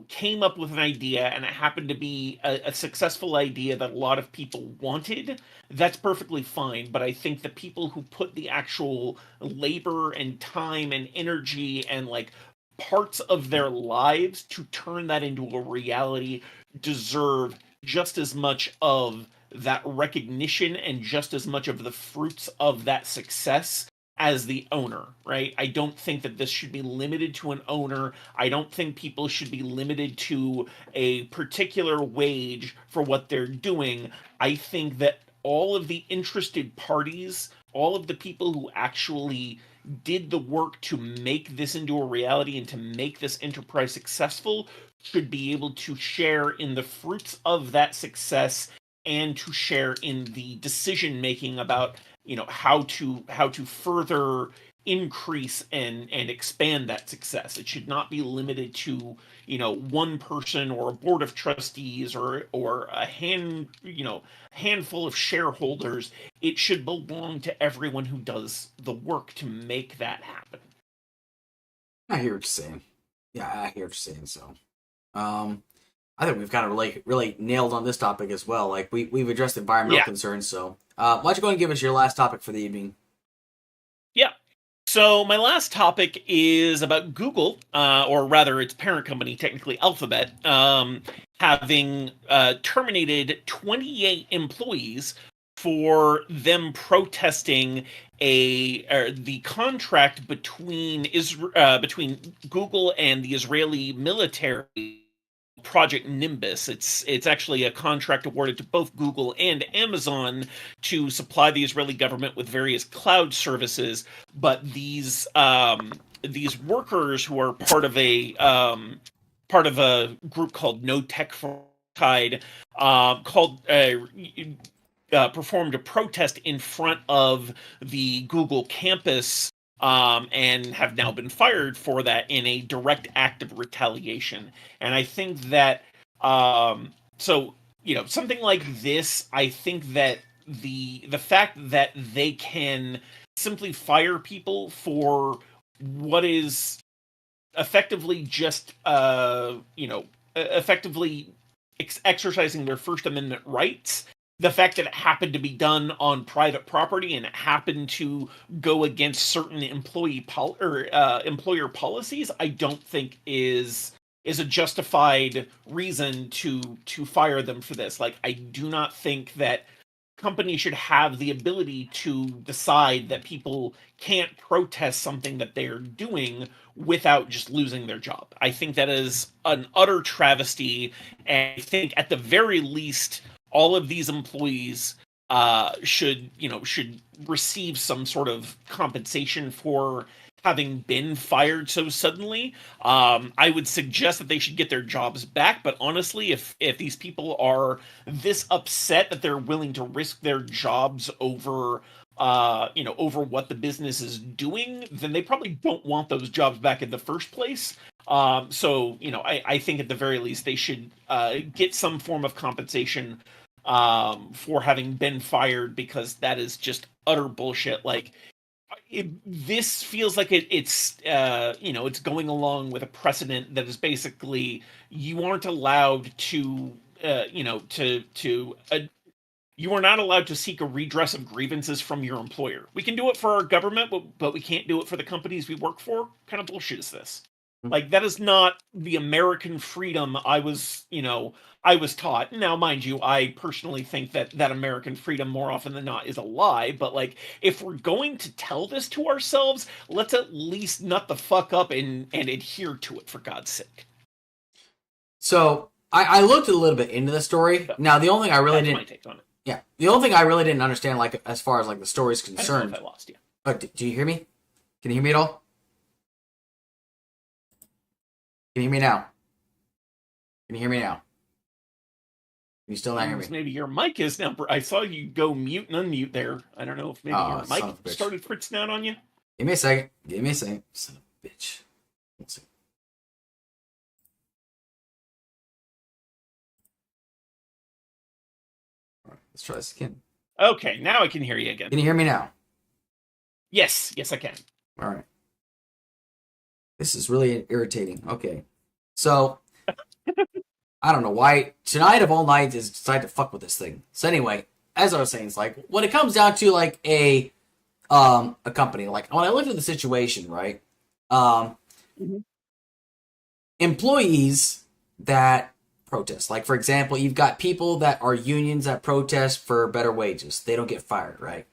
came up with an idea and it happened to be a successful idea that a lot of people wanted. That's perfectly fine. But I think the people who put the actual labor and time and energy and like parts of their lives to turn that into a reality deserve just as much of that recognition and just as much of the fruits of that success as the owner, right? I don't think that this should be limited to an owner. I don't think people should be limited to a particular wage for what they're doing. I think that all of the interested parties, all of the people who actually did the work to make this into a reality and to make this enterprise successful should be able to share in the fruits of that success and to share in the decision making about how to further increase and expand that success. It should not be limited to one person or a board of trustees or a handful of shareholders. It should belong to everyone who does the work to make that happen. I hear what you're saying. Yeah, I hear what you're saying. So, I think we've kind of really nailed on this topic as well. Like we've addressed environmental concerns. So, why don't you go and give us your last topic for the evening? Yeah. So my last topic is about Google, or rather its parent company, technically Alphabet, having terminated 28 employees for them protesting the contract between Google and the Israeli military, Project Nimbus. It's actually a contract awarded to both Google and Amazon to supply the Israeli government with various cloud services. But these workers who are part of a group called No Tech for Tide, performed a protest in front of the Google campus, and have now been fired for that in a direct act of retaliation. And I think that, something like this, I think that the fact that they can simply fire people for what is effectively just, effectively exercising their First Amendment rights, the fact that it happened to be done on private property and it happened to go against certain employer policies, I don't think is a justified reason to fire them for this. Like, I do not think that companies should have the ability to decide that people can't protest something that they're doing without just losing their job. I think that is an utter travesty, and I think at the very least all of these employees should receive some sort of compensation for having been fired so suddenly. I would suggest that they should get their jobs back. But honestly, if these people are this upset that they're willing to risk their jobs over over what the business is doing, then they probably don't want those jobs back in the first place. So I think at the very least they should get some form of compensation for having been fired, because that is just utter bullshit. Like, this feels like it's going along with a precedent that is basically you aren't allowed to you are not allowed to seek a redress of grievances from your employer. We can do it for our government, but we can't do it for the companies we work for. What kind of bullshit is this? Like, that is not the American freedom I was taught. Now, mind you, I personally think that American freedom more often than not is a lie. But like, if we're going to tell this to ourselves, let's at least nut the fuck up and adhere to it, for God's sake. So I looked a little bit into the story. Now, the only thing I really didn't. My take on it. Yeah, the only thing I really didn't understand, like as far as like the story's concerned. I don't know if I lost you. Oh, do you hear me? Can you hear me at all? Can you hear me now? Can you hear me now? Can you still not hear me? Maybe your mic is now. I saw you go mute and unmute there. I don't know if maybe your mic started fritzing out on you. Give me a second. Son of a bitch. Let's see. All right, let's try this again. Okay, now I can hear you again. Can you hear me now? Yes, I can. All right. This is really irritating. Okay. So, I don't know why tonight of all nights is decided to fuck with this thing. So anyway, as I was saying, it's like when it comes down to like a company, like when I looked at the situation, right? Employees that protest, like for example, you've got people that are unions that protest for better wages. They don't get fired, right?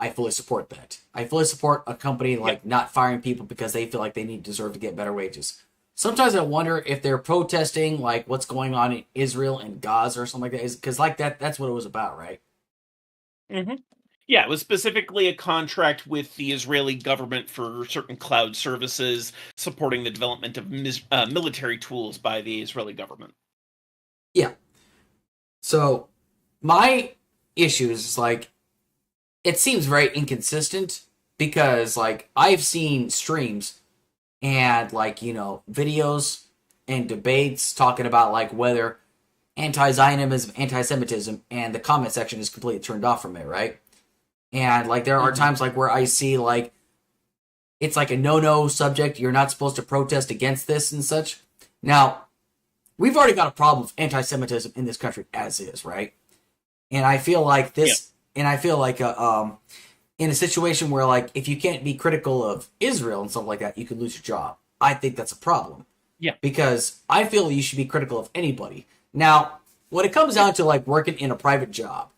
I fully support that. I fully support a company like not firing people because they feel like they deserve to get better wages. Sometimes I wonder if they're protesting like what's going on in Israel and Gaza or something like that. Because like that's what it was about, right? Mm-hmm. Yeah, it was specifically a contract with the Israeli government for certain cloud services supporting the development of military tools by the Israeli government. Yeah. So my issue is like, it seems very inconsistent because like I've seen streams and like, videos and debates talking about like whether anti-Zionism, anti-Semitism, and the comment section is completely turned off from it, right? And like there are times like where I see like it's like a no-no subject. You're not supposed to protest against this and such. Now, we've already got a problem with anti-Semitism in this country as is, right? And I feel like this, and I feel like in a situation where like if you can't be critical of Israel and stuff like that, you could lose your job. I think that's a problem. Yeah. Because I feel you should be critical of anybody. Now, when it comes down to like working in a private job,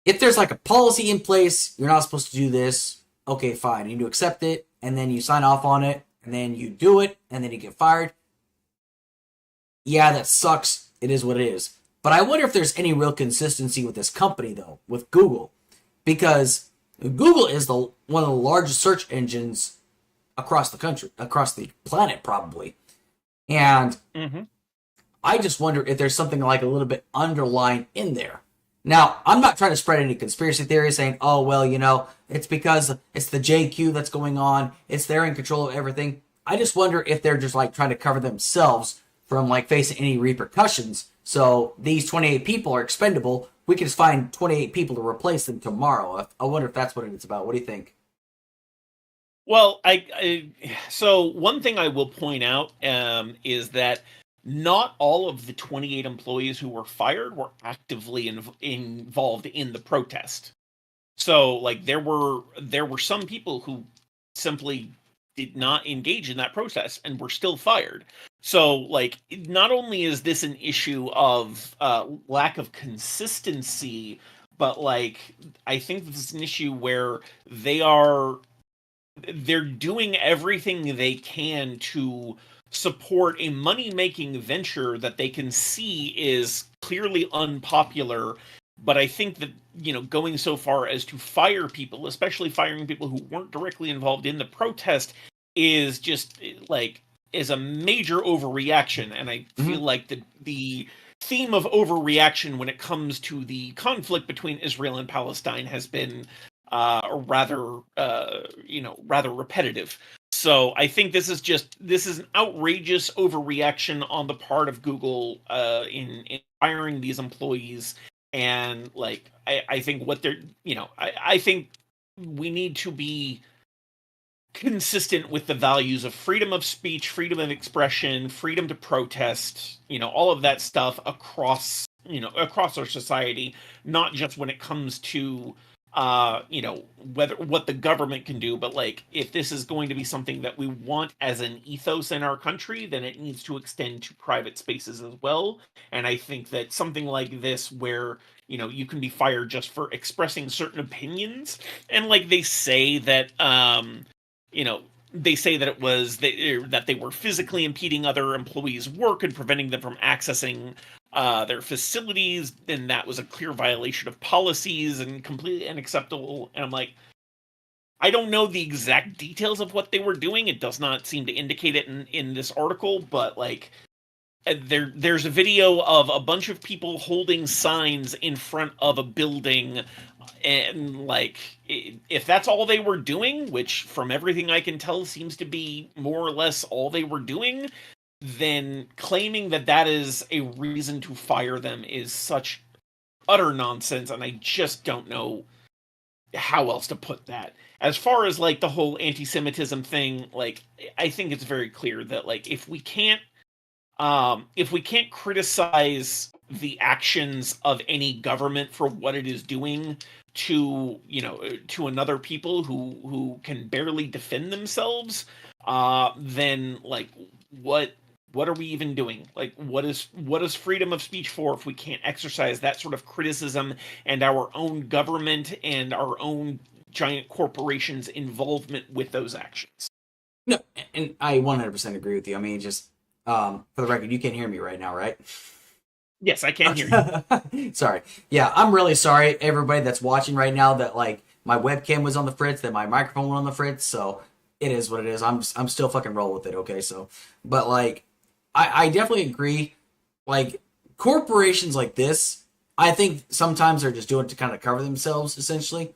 if there's like a policy in place, you're not supposed to do this, okay, fine. You need to accept it, and then you sign off on it, and then you do it, and then you get fired. Yeah, that sucks. It is what it is. But I wonder if there's any real consistency with this company, though, with Google. Because Google is one of the largest search engines across the country, across the planet, probably. And I just wonder if there's something like a little bit underlying in there. Now, I'm not trying to spread any conspiracy theories saying, oh, well, it's because it's the JQ that's going on. It's they're in control of everything. I just wonder if they're just like trying to cover themselves from like facing any repercussions. So these 28 people are expendable. We can just find 28 people to replace them tomorrow. I wonder if that's what it's about. What do you think? Well, so one thing I will point out is that not all of the 28 employees who were fired were actively involved in the protest. So, like, there were some people who simply did not engage in that protest and were still fired. So, like, not only is this an issue of lack of consistency, but, like, I think this is an issue where they're doing everything they can to support a money-making venture that they can see is clearly unpopular But I think that, going so far as to fire people, especially firing people who weren't directly involved in the protest, is just like is a major overreaction. And I feel like the theme of overreaction when it comes to the conflict between Israel and Palestine has been rather repetitive. So I think this is an outrageous overreaction on the part of Google in firing these employees. And like I think what they're I think we need to be consistent with the values of freedom of speech, freedom of expression, freedom to protest, all of that stuff across our society, not just when it comes to whether what the government can do, but like if this is going to be something that we want as an ethos in our country, then it needs to extend to private spaces as well. And I think that something like this, where you can be fired just for expressing certain opinions, and like they say that it was that they were physically impeding other employees' work and preventing them from accessing their facilities, then that was a clear violation of policies and completely unacceptable. And I'm like, I don't know the exact details of what they were doing. It does not seem to indicate it in this article, but like there's a video of a bunch of people holding signs in front of a building, and like if that's all they were doing, which from everything I can tell seems to be more or less all they were doing, then claiming that is a reason to fire them is such utter nonsense, and I just don't know how else to put that. As far as like the whole anti-Semitism thing, like I think it's very clear that like if we can't criticize the actions of any government for what it is doing to another people who can barely defend themselves, then like what are we even doing? Like what is freedom of speech for if we can't exercise that sort of criticism and our own government and our own giant corporations' involvement with those actions? No, and I 100% agree with you. I mean, just for the record, you can't hear me right now, right? Yes, I can hear you. Sorry. Yeah, I'm really sorry, everybody that's watching right now, that like my webcam was on the fritz, that my microphone was on the fritz. So it is what it is. I'm still fucking roll with it. Okay, so but like I definitely agree. Like corporations like this, I think sometimes they're just doing it to kind of cover themselves, essentially.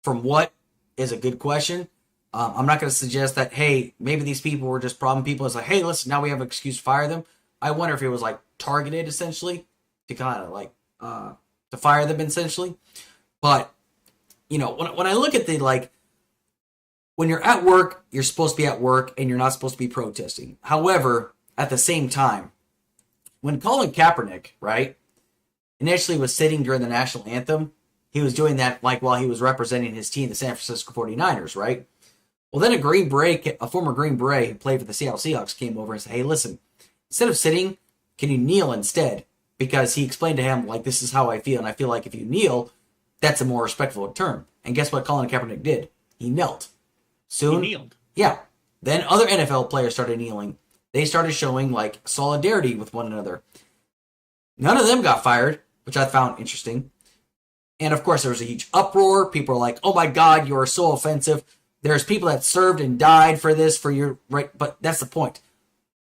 From what is a good question. I'm not going to suggest that, hey, maybe these people were just problem people. It's like, hey, listen, now we have an excuse to fire them. I wonder if it was like targeted, essentially, to kind of like to fire them, essentially. But when I look at the like, when you're at work, you're supposed to be at work, and you're not supposed to be protesting. However, at the same time, when Colin Kaepernick, right, initially was sitting during the national anthem, he was doing that like while he was representing his team, the San Francisco 49ers, right? Well, then a former Green Beret who played for the Seattle Seahawks came over and said, hey, listen, instead of sitting, can you kneel instead? Because he explained to him, like, this is how I feel, and I feel like if you kneel, that's a more respectful term. And guess what Colin Kaepernick did? He knelt. Soon, he kneeled. Yeah. Then other NFL players started kneeling. They started showing, like, solidarity with one another. None of them got fired, which I found interesting. And, of course, there was a huge uproar. People are like, oh, my God, you are so offensive. There's people that served and died for this, for your right. But that's the point.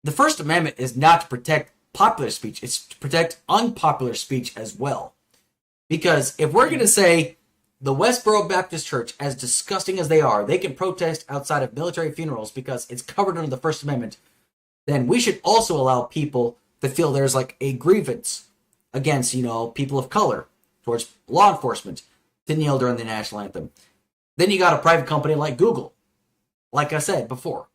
The First Amendment is not to protect popular speech. It's to protect unpopular speech as well. Because if we're going to say the Westboro Baptist Church, as disgusting as they are, they can protest outside of military funerals because it's covered under the First Amendment, then we should also allow people to feel there's like a grievance against, people of color towards law enforcement to kneel during the national anthem. Then you got a private company like Google. Like I said before,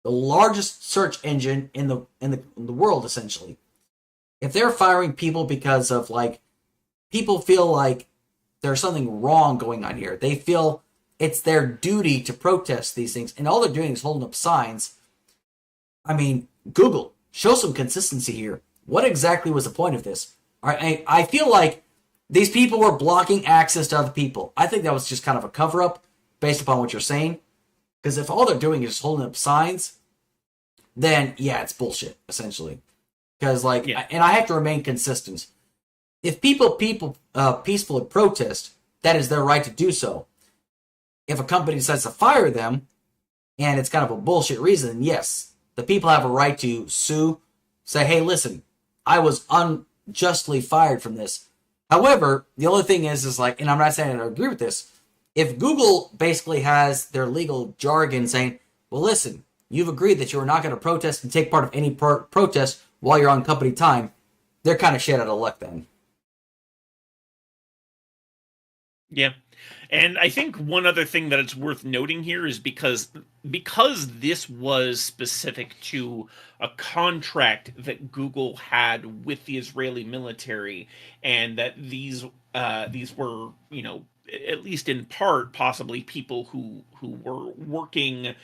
the largest search engine in the world, essentially. If they're firing people because of like, people feel like there's something wrong going on here. They feel it's their duty to protest these things, and all they're doing is holding up signs. I mean, Google, show some consistency here. What exactly was the point of this? I feel like these people were blocking access to other people. I think that was just kind of a cover-up based upon what you're saying. Because if all they're doing is holding up signs, then, yeah, it's bullshit, essentially. Because, like, and I have to remain consistent. if people peacefully protest, that is their right to do so. If a company decides to fire them, and it's kind of a bullshit reason, yes, the people have a right to sue, say, hey, listen, I was unjustly fired from this. However, the only thing is like, and I'm not saying I agree with this, if Google basically has their legal jargon saying, well, listen, you've agreed that you're not going to protest and take part of any protest while you're on company time, they're kind of shit out of luck then. Yeah. And I think one other thing that it's worth noting here is because this was specific to a contract that Google had with the Israeli military, and that these were, at least in part, possibly people who were working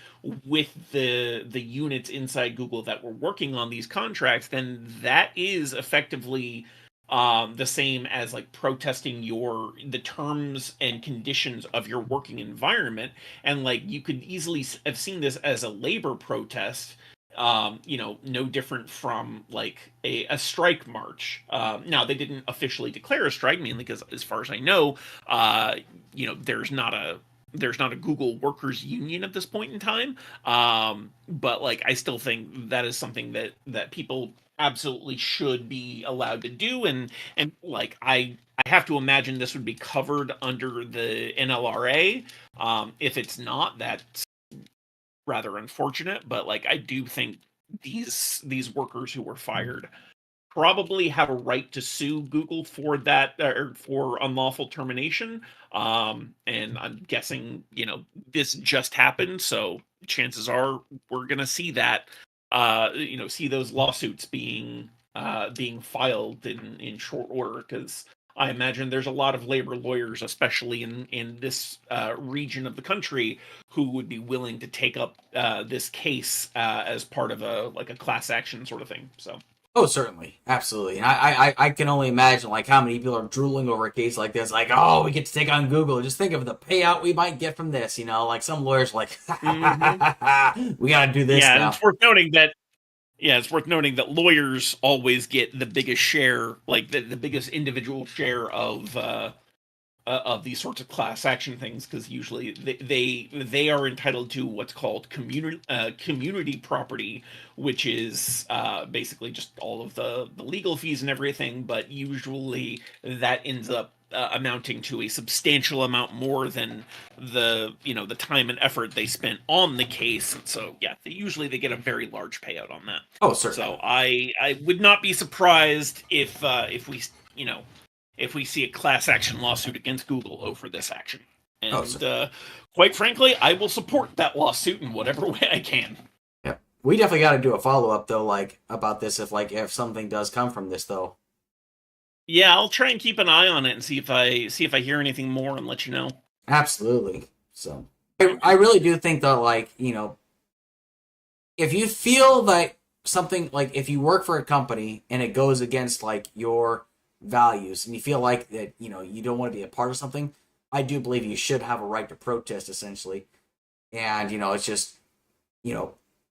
with the units inside Google that were working on these contracts, then that is effectively the same as like protesting the terms and conditions of your working environment. And like you could easily have seen this as a labor protest, no different from like a strike march. Now they didn't officially declare a strike, mainly because as far as I know, there's not a Google workers union at this point in time. But like I still think that is something that people absolutely should be allowed to do, and like I have to imagine this would be covered under the NLRA. If it's not, that's rather unfortunate, but like I do think these workers who were fired probably have a right to sue Google for that, or for unlawful termination. And I'm guessing, this just happened, so chances are we're gonna see that, see those lawsuits being filed in short order, because I imagine there's a lot of labor lawyers, especially in this region of the country, who would be willing to take up this case as part of a class action sort of thing. So. Oh, certainly. Absolutely. And I can only imagine like how many people are drooling over a case like this. Like, oh, we get to take on Google. Just think of the payout we might get from this. Like some lawyers like, we got to do this now. It's worth noting that lawyers always get the biggest share, like the biggest individual share of these sorts of class action things, because usually they are entitled to what's called community property, which is basically just all of the legal fees and everything, but usually that ends up amounting to a substantial amount more than the time and effort they spent on the case. So yeah, usually they get a very large payout on that. Oh, certainly. So I would not be surprised if we if we see a class action lawsuit against Google over this action. And quite frankly, I will support that lawsuit in whatever way I can. Yeah, we definitely got to do a follow-up, though, like, about this if something does come from this, though. Yeah, I'll try and keep an eye on it and see if I hear anything more and let you know. Absolutely. So, I really do think, though, like, if you feel that something, like, if you work for a company and it goes against, like, your values and you feel like that you don't want to be a part of something, I do believe you should have a right to protest, essentially. And it's just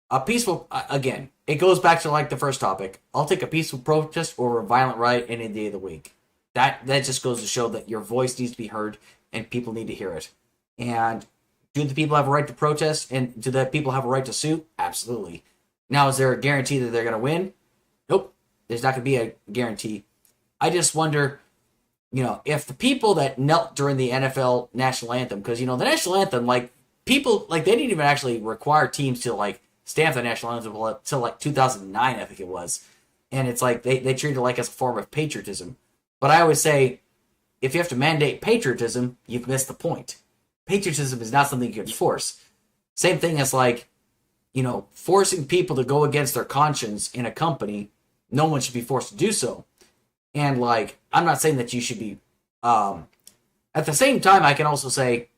a peaceful, again, it goes back to like the first topic. I'll take a peaceful protest over a violent riot any day of the week. That just goes to show that your voice needs to be heard and people need to hear it. And do the people have a right to protest, and do the people have a right to sue? Absolutely. Now, is there a guarantee that they're going to win? Nope. There's not going to be a guarantee. I just wonder, if the people that knelt during the NFL national anthem, because, the national anthem, like, people, like, they didn't even actually require teams to, like, stamp the national anthem until, like, 2009, I think it was. And it's like, they treat it, like, as a form of patriotism. But I always say, if you have to mandate patriotism, you've missed the point. Patriotism is not something you can force. Same thing as, like, forcing people to go against their conscience in a company. No one should be forced to do so. And, like, I'm not saying that you should be, at the same time, I can also say,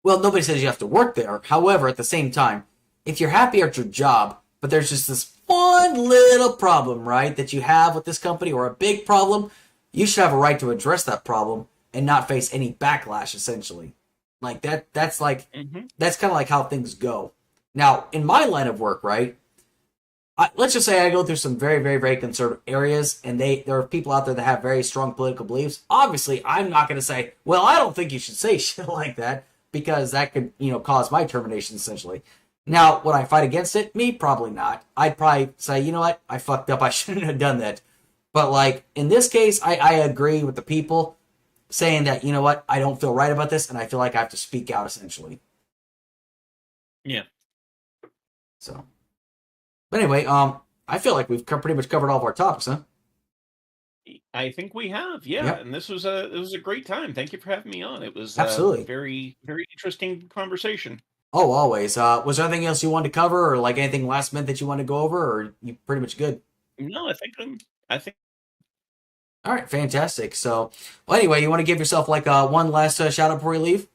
well, nobody says you have to work there. However, at the same time, if you're happy at your job, but there's just this one little problem, right, that you have with this company, or a big problem, you should have a right to address that problem and not face any backlash, essentially. Like, that's like, that's kind of like how things go. Now, in my line of work, right, let's just say I go through some very, very, very conservative areas, and there are people out there that have very strong political beliefs. Obviously, I'm not going to say, well, I don't think you should say shit like that, because that could, cause my termination essentially. Now, would I fight against it? Me, probably not. I'd probably say, you know what, I fucked up. I shouldn't have done that. But like in this case, I agree with the people saying that, you know what, I don't feel right about this, and I feel like I have to speak out essentially. Yeah. So, but anyway, I feel like we've pretty much covered all of our topics, huh? I think we have, yeah. Yep. And this was a great time. Thank you for having me on. It was a Absolutely. very, very interesting conversation. Oh, always. Was there anything else you wanted to cover, or like anything last minute that you want to go over, or you pretty much good? No, I think All right, fantastic. So, well, anyway, you want to give yourself like one last shout out before you leave?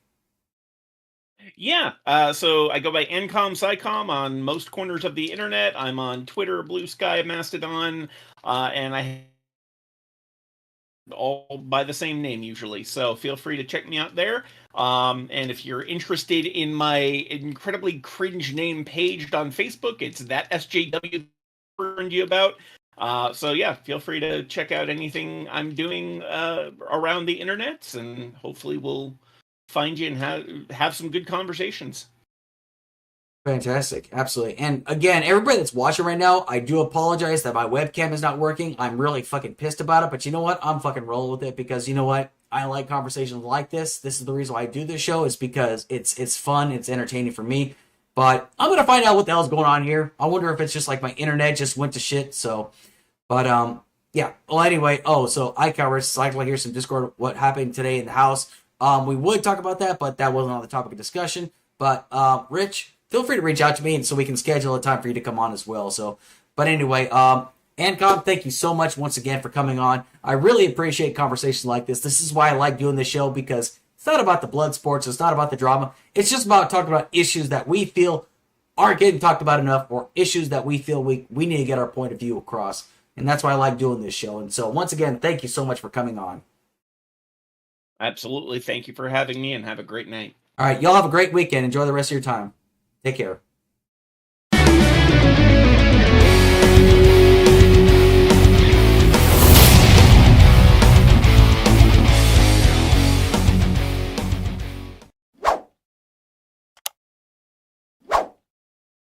yeah. So I go by AnComSciComm on most corners of the internet. I'm on Twitter, Blue Sky, Mastodon, and I all by the same name usually. So feel free to check me out there. And if you're interested in my incredibly cringe name page on Facebook, it's that SJW warned you about. So yeah, feel free to check out anything I'm doing around the internet, and hopefully we'll find you and have some good conversations. Fantastic, absolutely. And again, everybody that's watching right now, I do apologize that my webcam is not working. I'm really fucking pissed about it, but you know what? I'm fucking rolling with it because you know what? I like conversations like this. This is the reason why I do this show, is because it's fun, it's entertaining for me. But I'm gonna find out what the hell's going on here. I wonder if it's just like my internet just went to shit. So, but yeah. Well, anyway. Oh, so I covered cycle here some Discord. What happened today in the house? We would talk about that, but that wasn't on the topic of discussion. But Rich, feel free to reach out to me, and so we can schedule a time for you to come on as well. So, but anyway, Ancom, thank you so much once again for coming on. I really appreciate conversations like this. This is why I like doing this show, because it's not about the blood sports. It's not about the drama. It's just about talking about issues that we feel aren't getting talked about enough, or issues that we feel we need to get our point of view across. And that's why I like doing this show. And so, once again, thank you so much for coming on. Absolutely. Thank you for having me, and have a great night. All right, y'all have a great weekend. Enjoy the rest of your time. Take care.